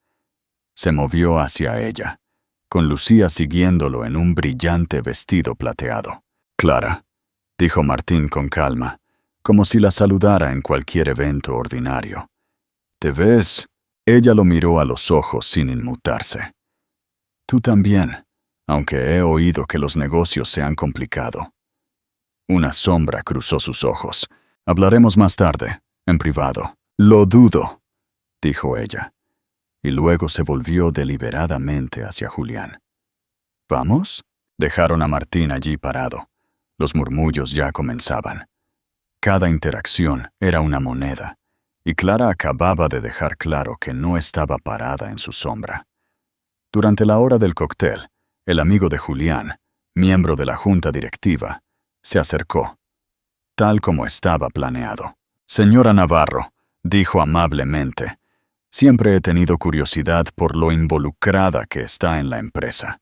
Se movió hacia ella, con Lucía siguiéndolo en un brillante vestido plateado. «Clara», dijo Martín con calma, como si la saludara en cualquier evento ordinario. «¿Te ves?» Ella lo miró a los ojos sin inmutarse. «Tú también, aunque he oído que los negocios se han complicado». Una sombra cruzó sus ojos. «Hablaremos más tarde, en privado». «Lo dudo», dijo ella, y luego se volvió deliberadamente hacia Julián. «¿Vamos?» Dejaron a Martín allí parado. Los murmullos ya comenzaban. Cada interacción era una moneda, y Clara acababa de dejar claro que no estaba parada en su sombra. Durante la hora del cóctel, el amigo de Julián, miembro de la junta directiva, se acercó, tal como estaba planeado. «Señora Navarro», dijo amablemente, «siempre he tenido curiosidad por lo involucrada que está en la empresa.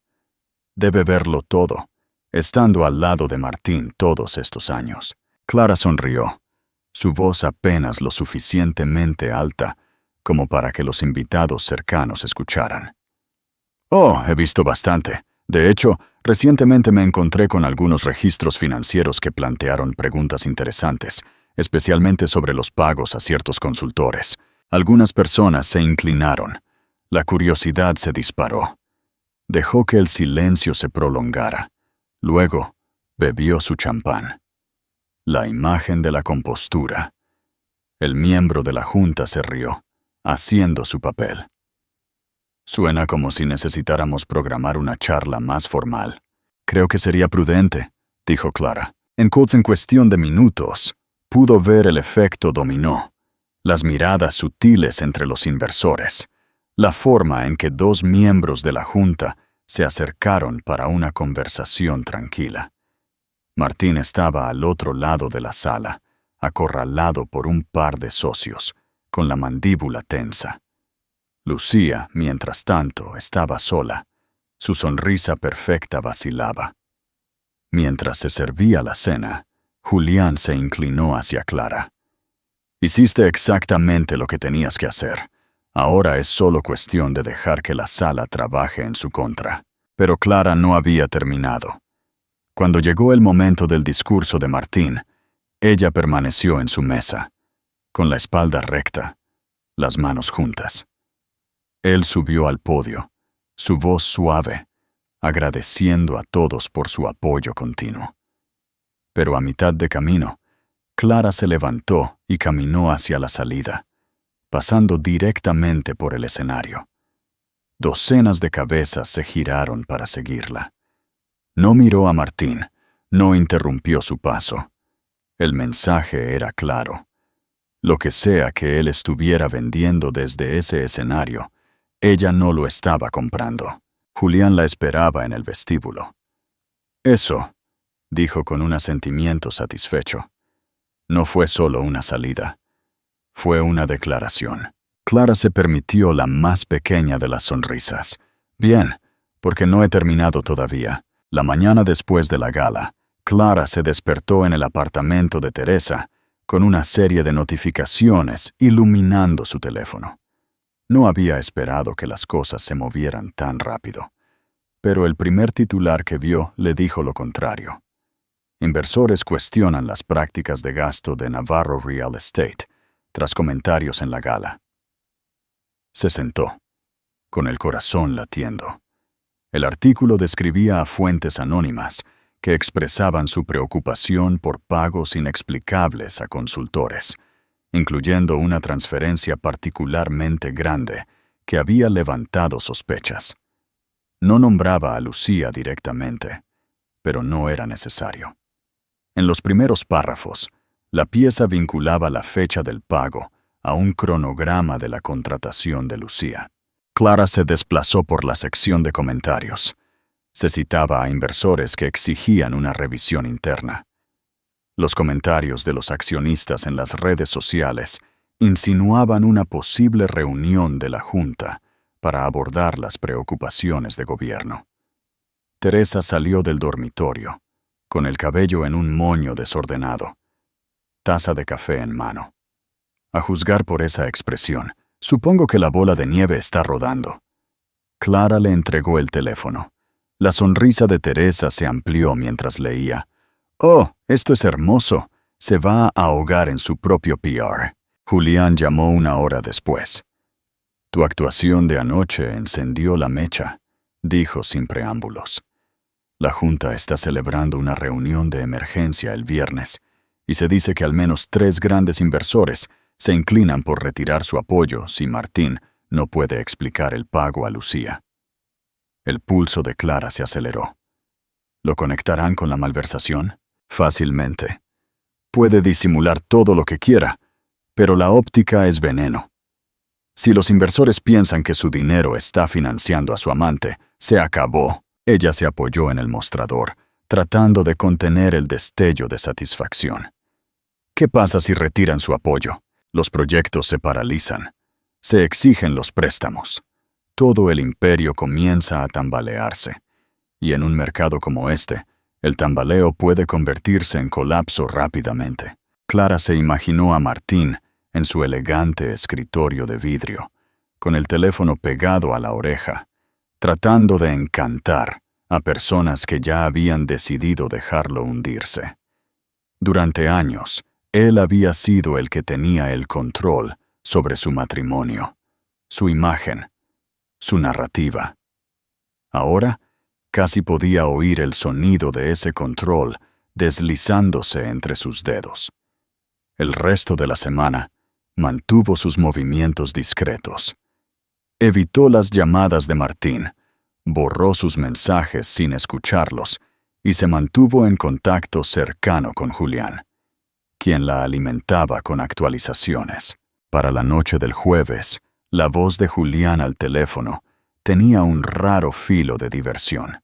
Debe verlo todo, estando al lado de Martín todos estos años». Clara sonrió, su voz apenas lo suficientemente alta como para que los invitados cercanos escucharan. «Oh, he visto bastante. De hecho, recientemente me encontré con algunos registros financieros que plantearon preguntas interesantes, especialmente sobre los pagos a ciertos consultores. Algunas personas se inclinaron. La curiosidad se disparó. Dejó que el silencio se prolongara. Luego, bebió su champán. La imagen de la compostura. El miembro de la junta se rió, haciendo su papel. «Suena como si necesitáramos programar una charla más formal». «Creo que sería prudente», dijo Clara. En cuestión de minutos, pudo ver el efecto dominó, las miradas sutiles entre los inversores, la forma en que dos miembros de la junta se acercaron para una conversación tranquila. Martín estaba al otro lado de la sala, acorralado por un par de socios, con la mandíbula tensa. Lucía, mientras tanto, estaba sola. Su sonrisa perfecta vacilaba. Mientras se servía la cena, Julián se inclinó hacia Clara. «Hiciste exactamente lo que tenías que hacer. Ahora es solo cuestión de dejar que la sala trabaje en su contra». Pero Clara no había terminado. Cuando llegó el momento del discurso de Martín, ella permaneció en su mesa, con la espalda recta, las manos juntas. Él subió al podio, su voz suave, agradeciendo a todos por su apoyo continuo. Pero a mitad de camino, Clara se levantó y caminó hacia la salida, pasando directamente por el escenario. Docenas de cabezas se giraron para seguirla. No miró a Martín, no interrumpió su paso. El mensaje era claro. Lo que sea que él estuviera vendiendo desde ese escenario, ella no lo estaba comprando. Julián la esperaba en el vestíbulo. «Eso», dijo con un asentimiento satisfecho, «no fue solo una salida. Fue una declaración». Clara se permitió la más pequeña de las sonrisas. «Bien, porque no he terminado todavía». La mañana después de la gala, Clara se despertó en el apartamento de Teresa con una serie de notificaciones iluminando su teléfono. No había esperado que las cosas se movieran tan rápido, pero el primer titular que vio le dijo lo contrario. Inversores cuestionan las prácticas de gasto de Navarro Real Estate, tras comentarios en la gala. Se sentó, con el corazón latiendo. El artículo describía a fuentes anónimas que expresaban su preocupación por pagos inexplicables a consultores, incluyendo una transferencia particularmente grande que había levantado sospechas. No nombraba a Lucía directamente, pero no era necesario. En los primeros párrafos, la pieza vinculaba la fecha del pago a un cronograma de la contratación de Lucía. Clara se desplazó por la sección de comentarios. Se citaba a inversores que exigían una revisión interna. Los comentarios de los accionistas en las redes sociales insinuaban una posible reunión de la Junta para abordar las preocupaciones de gobierno. Teresa salió del dormitorio, con el cabello en un moño desordenado, taza de café en mano. A juzgar por esa expresión, supongo que la bola de nieve está rodando. Clara le entregó el teléfono. La sonrisa de Teresa se amplió mientras leía. «Oh, esto es hermoso. Se va a ahogar en su propio PR». Julián llamó una hora después. «Tu actuación de anoche encendió la mecha», dijo sin preámbulos. «La Junta está celebrando una reunión de emergencia el viernes, y se dice que al menos 3 grandes inversores se inclinan por retirar su apoyo si Martín no puede explicar el pago a Lucía». El pulso de Clara se aceleró. ¿Lo conectarán con la malversación? Fácilmente. Puede disimular todo lo que quiera, pero la óptica es veneno. Si los inversores piensan que su dinero está financiando a su amante, se acabó. Ella se apoyó en el mostrador, tratando de contener el destello de satisfacción. ¿Qué pasa si retiran su apoyo? Los proyectos se paralizan. Se exigen los préstamos. Todo el imperio comienza a tambalearse. Y en un mercado como este, el tambaleo puede convertirse en colapso rápidamente. Clara se imaginó a Martín en su elegante escritorio de vidrio, con el teléfono pegado a la oreja, tratando de encantar a personas que ya habían decidido dejarlo hundirse. Durante años, él había sido el que tenía el control sobre su matrimonio, su imagen, su narrativa. Ahora, casi podía oír el sonido de ese control deslizándose entre sus dedos. El resto de la semana, mantuvo sus movimientos discretos. Evitó las llamadas de Martín, borró sus mensajes sin escucharlos y se mantuvo en contacto cercano con Julián, quien la alimentaba con actualizaciones. Para la noche del jueves, la voz de Julián al teléfono tenía un raro filo de diversión.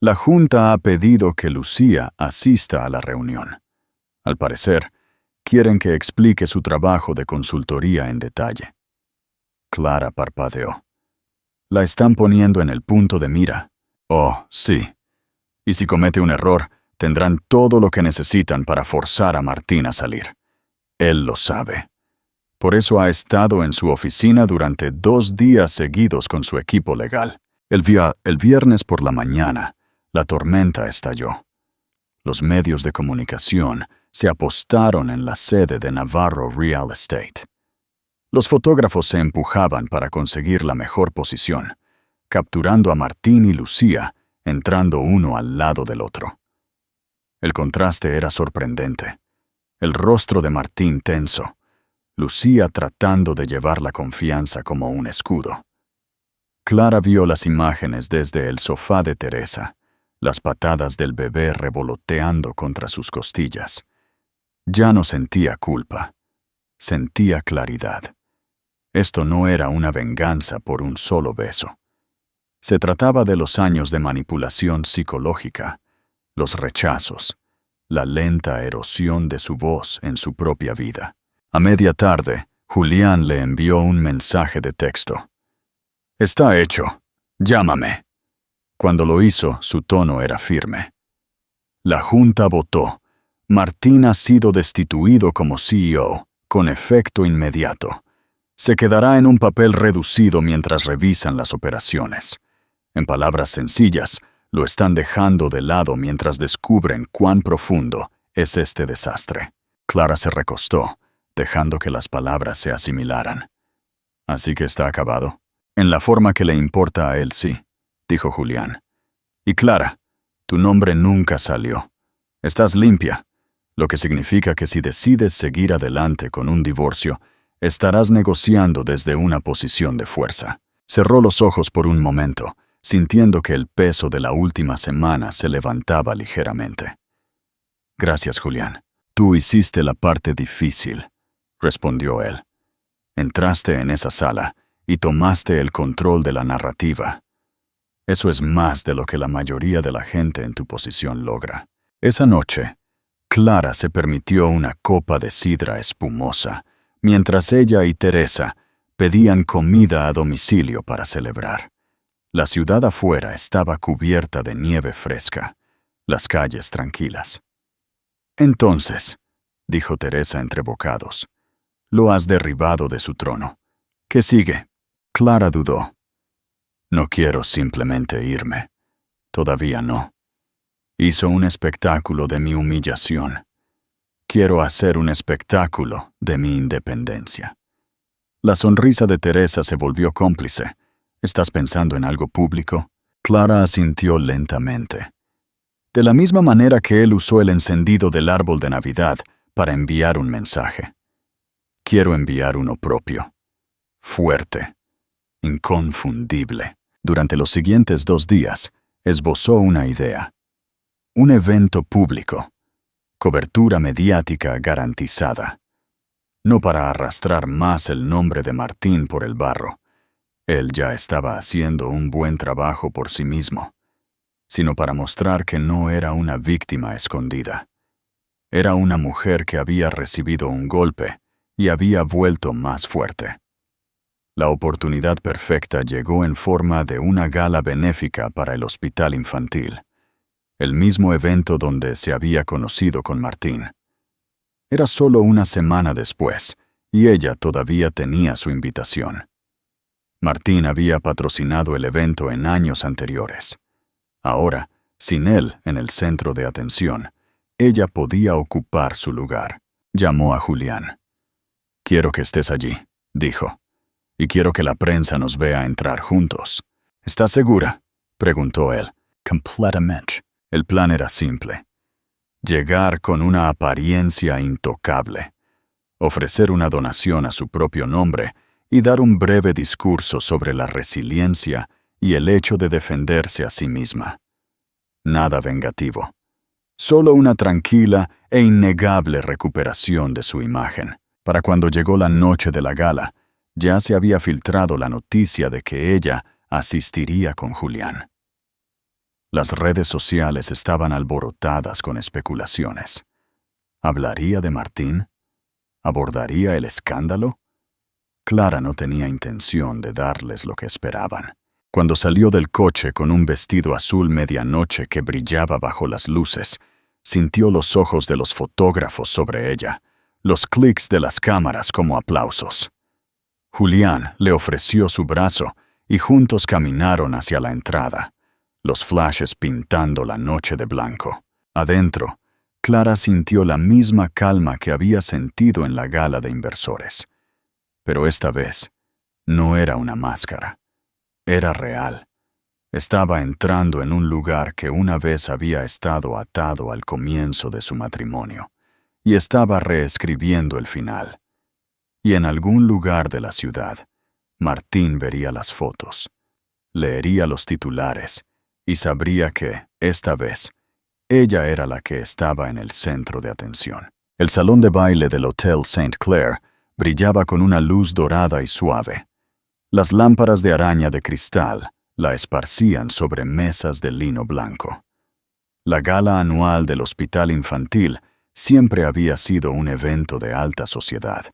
La Junta ha pedido que Lucía asista a la reunión. Al parecer, quieren que explique su trabajo de consultoría en detalle. Clara parpadeó. La están poniendo en el punto de mira. Oh, sí. Y si comete un error, tendrán todo lo que necesitan para forzar a Martín a salir. Él lo sabe. Por eso ha estado en su oficina durante 2 días seguidos con su equipo legal. El viernes por la mañana, la tormenta estalló. Los medios de comunicación se apostaron en la sede de Navarro Real Estate. Los fotógrafos se empujaban para conseguir la mejor posición, capturando a Martín y Lucía, entrando uno al lado del otro. El contraste era sorprendente. El rostro de Martín tenso, Lucía tratando de llevar la confianza como un escudo. Clara vio las imágenes desde el sofá de Teresa, las patadas del bebé revoloteando contra sus costillas. Ya no sentía culpa, sentía claridad. Esto no era una venganza por un solo beso. Se trataba de los años de manipulación psicológica, los rechazos, la lenta erosión de su voz en su propia vida. A media tarde, Julián le envió un mensaje de texto. «Está hecho. Llámame». Cuando lo hizo, su tono era firme. La Junta votó. Martín ha sido destituido como CEO, con efecto inmediato. Se quedará en un papel reducido mientras revisan las operaciones. En palabras sencillas, lo están dejando de lado mientras descubren cuán profundo es este desastre. Clara se recostó, dejando que las palabras se asimilaran. «¿Así que está acabado?» «En la forma que le importa a él, sí», dijo Julián. «Y Clara, tu nombre nunca salió. Estás limpia, lo que significa que si decides seguir adelante con un divorcio, estarás negociando desde una posición de fuerza». Cerró los ojos por un momento, sintiendo que el peso de la última semana se levantaba ligeramente. «Gracias, Julián. Tú hiciste la parte difícil», respondió él. «Entraste en esa sala y tomaste el control de la narrativa. Eso es más de lo que la mayoría de la gente en tu posición logra». Esa noche, Clara se permitió una copa de sidra espumosa, mientras ella y Teresa pedían comida a domicilio para celebrar. La ciudad afuera estaba cubierta de nieve fresca, las calles tranquilas. «Entonces», dijo Teresa entre bocados, «lo has derribado de su trono. ¿Qué sigue?» Clara dudó. «No quiero simplemente irme. Todavía no. Hizo un espectáculo de mi humillación. Quiero hacer un espectáculo de mi independencia». La sonrisa de Teresa se volvió cómplice. «¿Estás pensando en algo público?» Clara asintió lentamente. De la misma manera que él usó el encendido del árbol de Navidad para enviar un mensaje. Quiero enviar uno propio. Fuerte. Inconfundible. Durante los siguientes 2 días, esbozó una idea. Un evento público. Cobertura mediática garantizada. No para arrastrar más el nombre de Martín por el barro. Él ya estaba haciendo un buen trabajo por sí mismo, sino para mostrar que no era una víctima escondida. Era una mujer que había recibido un golpe y había vuelto más fuerte. La oportunidad perfecta llegó en forma de una gala benéfica para el hospital infantil, el mismo evento donde se había conocido con Martín. Era solo una semana después, y ella todavía tenía su invitación. Martín había patrocinado el evento en años anteriores. Ahora, sin él en el centro de atención, ella podía ocupar su lugar. Llamó a Julián. «Quiero que estés allí», dijo, «y quiero que la prensa nos vea entrar juntos». «¿Estás segura?», preguntó él. «Completamente». El plan era simple. Llegar con una apariencia intocable, ofrecer una donación a su propio nombre y dar un breve discurso sobre la resiliencia y el hecho de defenderse a sí misma. Nada vengativo. Solo una tranquila e innegable recuperación de su imagen. Para cuando llegó la noche de la gala, ya se había filtrado la noticia de que ella asistiría con Julián. Las redes sociales estaban alborotadas con especulaciones. ¿Hablaría de Martín? ¿Abordaría el escándalo? Clara no tenía intención de darles lo que esperaban. Cuando salió del coche con un vestido azul medianoche que brillaba bajo las luces, sintió los ojos de los fotógrafos sobre ella, los clics de las cámaras como aplausos. Julián le ofreció su brazo y juntos caminaron hacia la entrada, los flashes pintando la noche de blanco. Adentro, Clara sintió la misma calma que había sentido en la gala de inversores. Pero esta vez, no era una máscara. Era real. Estaba entrando en un lugar que una vez había estado atado al comienzo de su matrimonio, y estaba reescribiendo el final. Y en algún lugar de la ciudad, Martín vería las fotos, leería los titulares, y sabría que, esta vez, ella era la que estaba en el centro de atención. El salón de baile del Hotel St. Clair brillaba con una luz dorada y suave. Las lámparas de araña de cristal la esparcían sobre mesas de lino blanco. La gala anual del Hospital Infantil siempre había sido un evento de alta sociedad,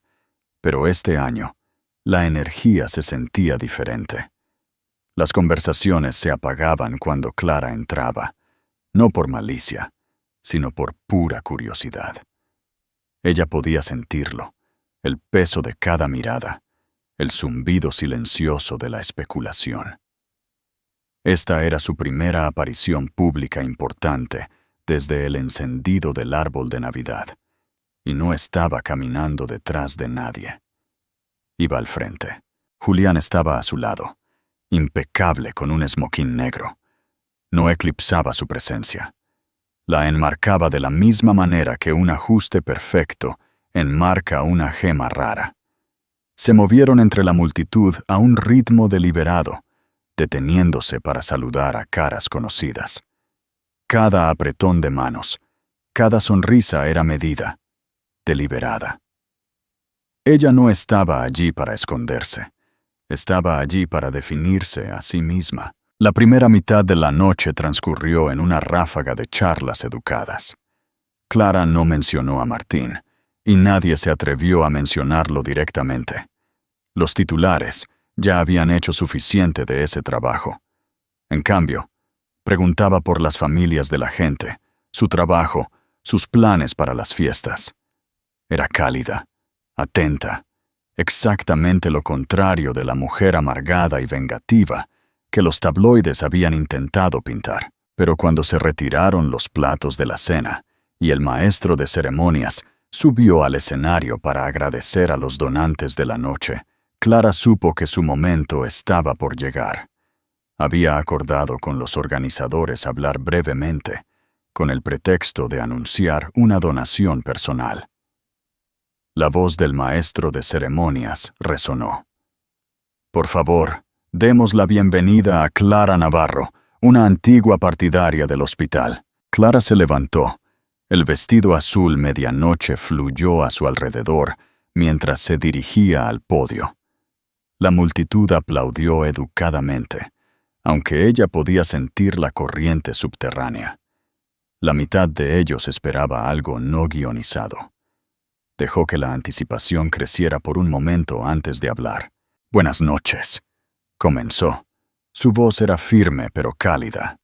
pero este año, la energía se sentía diferente. Las conversaciones se apagaban cuando Clara entraba, no por malicia, sino por pura curiosidad. Ella podía sentirlo, el peso de cada mirada, el zumbido silencioso de la especulación. Esta era su primera aparición pública importante desde el encendido del árbol de Navidad, y no estaba caminando detrás de nadie. Iba al frente. Julián estaba a su lado, impecable con un esmoquín negro. No eclipsaba su presencia. La enmarcaba de la misma manera que un ajuste perfecto enmarca una gema rara. Se movieron entre la multitud a un ritmo deliberado, deteniéndose para saludar a caras conocidas. Cada apretón de manos, cada sonrisa era medida, deliberada. Ella no estaba allí para esconderse. Estaba allí para definirse a sí misma. La primera mitad de la noche transcurrió en una ráfaga de charlas educadas. Clara no mencionó a Martín, y nadie se atrevió a mencionarlo directamente. Los titulares ya habían hecho suficiente de ese trabajo. En cambio, preguntaba por las familias de la gente, su trabajo, sus planes para las fiestas. Era cálida, atenta, exactamente lo contrario de la mujer amargada y vengativa que los tabloides habían intentado pintar. Pero cuando se retiraron los platos de la cena y el maestro de ceremonias subió al escenario para agradecer a los donantes de la noche, Clara supo que su momento estaba por llegar. Había acordado con los organizadores hablar brevemente, con el pretexto de anunciar una donación personal. La voz del maestro de ceremonias resonó. «Por favor, demos la bienvenida a Clara Navarro, una antigua partidaria del hospital». Clara se levantó, El vestido azul medianoche fluyó a su alrededor mientras se dirigía al podio. La multitud aplaudió educadamente, aunque ella podía sentir la corriente subterránea. La mitad de ellos esperaba algo no guionizado. Dejó que la anticipación creciera por un momento antes de hablar. «Buenas noches», comenzó. Su voz era firme pero cálida.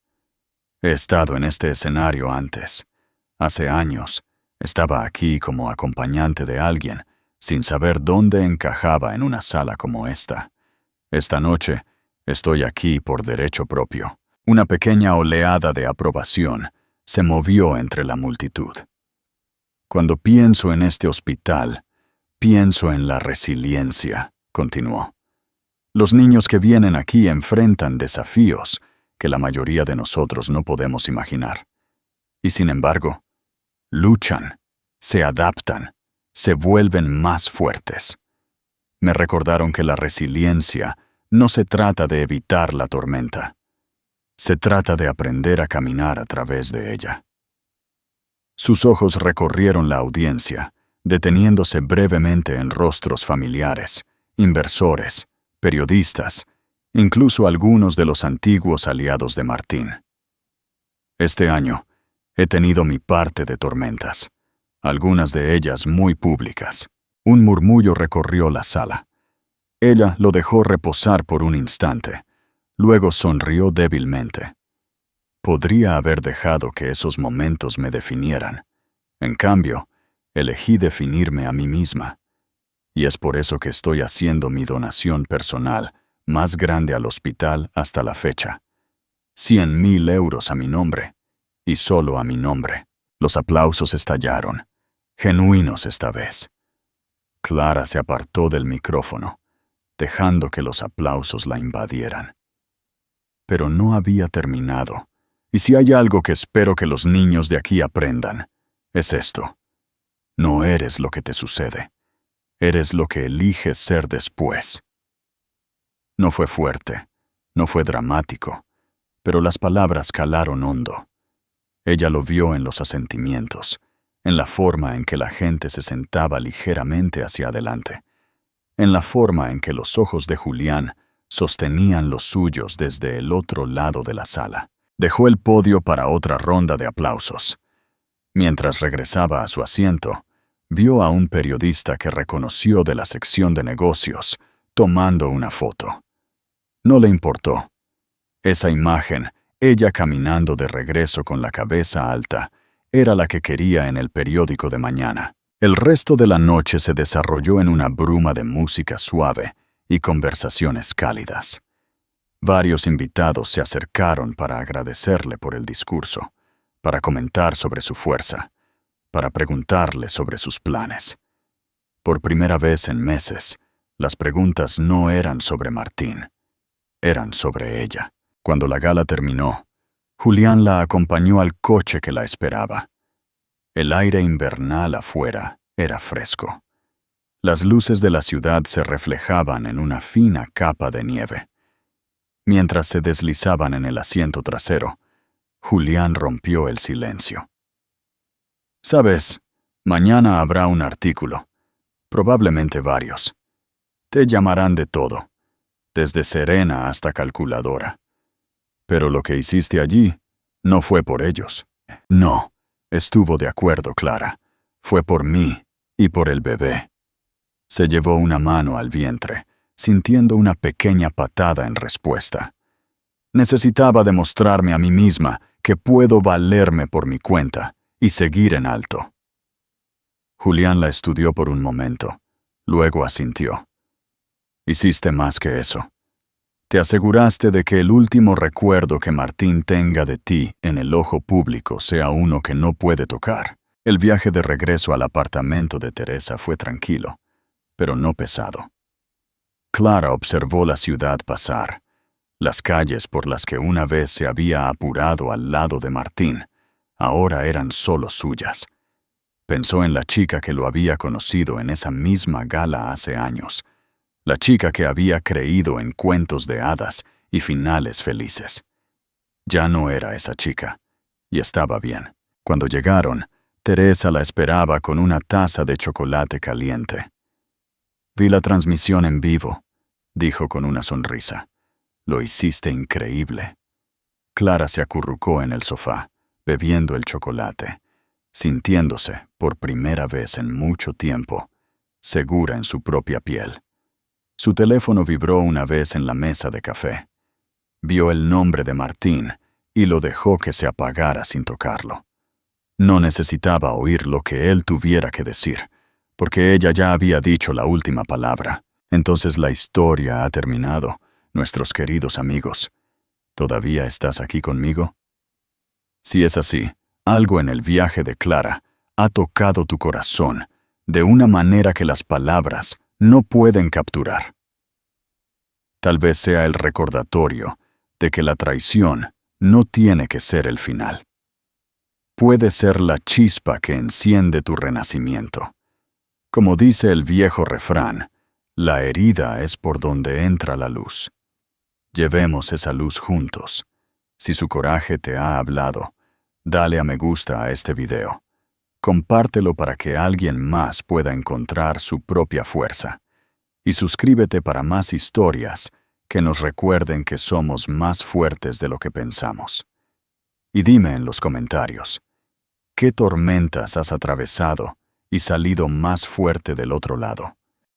«He estado en este escenario antes. Hace años, estaba aquí como acompañante de alguien, sin saber dónde encajaba en una sala como esta. Esta noche, estoy aquí por derecho propio». Una pequeña oleada de aprobación se movió entre la multitud. «Cuando pienso en este hospital, pienso en la resiliencia», continuó. «Los niños que vienen aquí enfrentan desafíos que la mayoría de nosotros no podemos imaginar. Y sin embargo, luchan, se adaptan, se vuelven más fuertes. Me recordaron que la resiliencia no se trata de evitar la tormenta. Se trata de aprender a caminar a través de ella». Sus ojos recorrieron la audiencia, deteniéndose brevemente en rostros familiares, inversores, periodistas, incluso algunos de los antiguos aliados de Martín. «Este año, he tenido mi parte de tormentas, algunas de ellas muy públicas». Un murmullo recorrió la sala. Ella lo dejó reposar por un instante, luego sonrió débilmente. «Podría haber dejado que esos momentos me definieran. En cambio, elegí definirme a mí misma. Y es por eso que estoy haciendo mi donación personal más grande al hospital hasta la fecha. 100.000 euros a mi nombre, y solo a mi nombre». Los aplausos estallaron, genuinos esta vez. Clara se apartó del micrófono, dejando que los aplausos la invadieran. Pero no había terminado. Y si hay algo que espero que los niños de aquí aprendan, es esto. No eres lo que te sucede. Eres lo que eliges ser después. No fue fuerte, no fue dramático, pero las palabras calaron hondo. Ella lo vio en los asentimientos, en la forma en que la gente se sentaba ligeramente hacia adelante, en la forma en que los ojos de Julián sostenían los suyos desde el otro lado de la sala. Dejó el podio para otra ronda de aplausos. Mientras regresaba a su asiento, vio a un periodista que reconoció de la sección de negocios, tomando una foto. No le importó. Esa imagen, ella caminando de regreso con la cabeza alta, era la que quería en el periódico de mañana. El resto de la noche se desarrolló en una bruma de música suave y conversaciones cálidas. Varios invitados se acercaron para agradecerle por el discurso, para comentar sobre su fuerza, para preguntarle sobre sus planes. Por primera vez en meses, las preguntas no eran sobre Martín, eran sobre ella. Cuando la gala terminó, Julián la acompañó al coche que la esperaba. El aire invernal afuera era fresco. Las luces de la ciudad se reflejaban en una fina capa de nieve. Mientras se deslizaban en el asiento trasero, Julián rompió el silencio. «Sabes, mañana habrá un artículo, probablemente varios. Te llamarán de todo, desde Serena hasta calculadora. Pero lo que hiciste allí no fue por ellos. No, estuvo de acuerdo Clara. Fue por mí y por el bebé». Se llevó una mano al vientre, sintiendo una pequeña patada en respuesta. «Necesitaba demostrarme a mí misma que puedo valerme por mi cuenta y seguir en alto». Julián la estudió por un momento, luego asintió. «Hiciste más que eso. Te aseguraste de que el último recuerdo que Martín tenga de ti en el ojo público sea uno que no puede tocar». El viaje de regreso al apartamento de Teresa fue tranquilo, pero no pesado. Clara observó la ciudad pasar. Las calles por las que una vez se había apurado al lado de Martín, ahora eran solo suyas. Pensó en la chica que lo había conocido en esa misma gala hace años, la chica que había creído en cuentos de hadas y finales felices. Ya no era esa chica, y estaba bien. Cuando llegaron, Teresa la esperaba con una taza de chocolate caliente. Vi la transmisión en vivo, dijo con una sonrisa. Lo hiciste increíble. Clara se acurrucó en el sofá, bebiendo el chocolate, sintiéndose, por primera vez en mucho tiempo, segura en su propia piel. Su teléfono vibró una vez en la mesa de café. Vio el nombre de Martín y lo dejó que se apagara sin tocarlo. No necesitaba oír lo que él tuviera que decir, porque ella ya había dicho la última palabra. Entonces la historia ha terminado, nuestros queridos amigos. ¿Todavía estás aquí conmigo? Si es así, algo en el viaje de Clara ha tocado tu corazón de una manera que las palabras no pueden capturar. Tal vez sea el recordatorio de que la traición no tiene que ser el final. Puede ser la chispa que enciende tu renacimiento. Como dice el viejo refrán, la herida es por donde entra la luz. Llevemos esa luz juntos. Si su coraje te ha hablado, dale a me gusta a este video. Compártelo para que alguien más pueda encontrar su propia fuerza. Y suscríbete para más historias que nos recuerden que somos más fuertes de lo que pensamos. Y dime en los comentarios, ¿qué tormentas has atravesado y salido más fuerte del otro lado?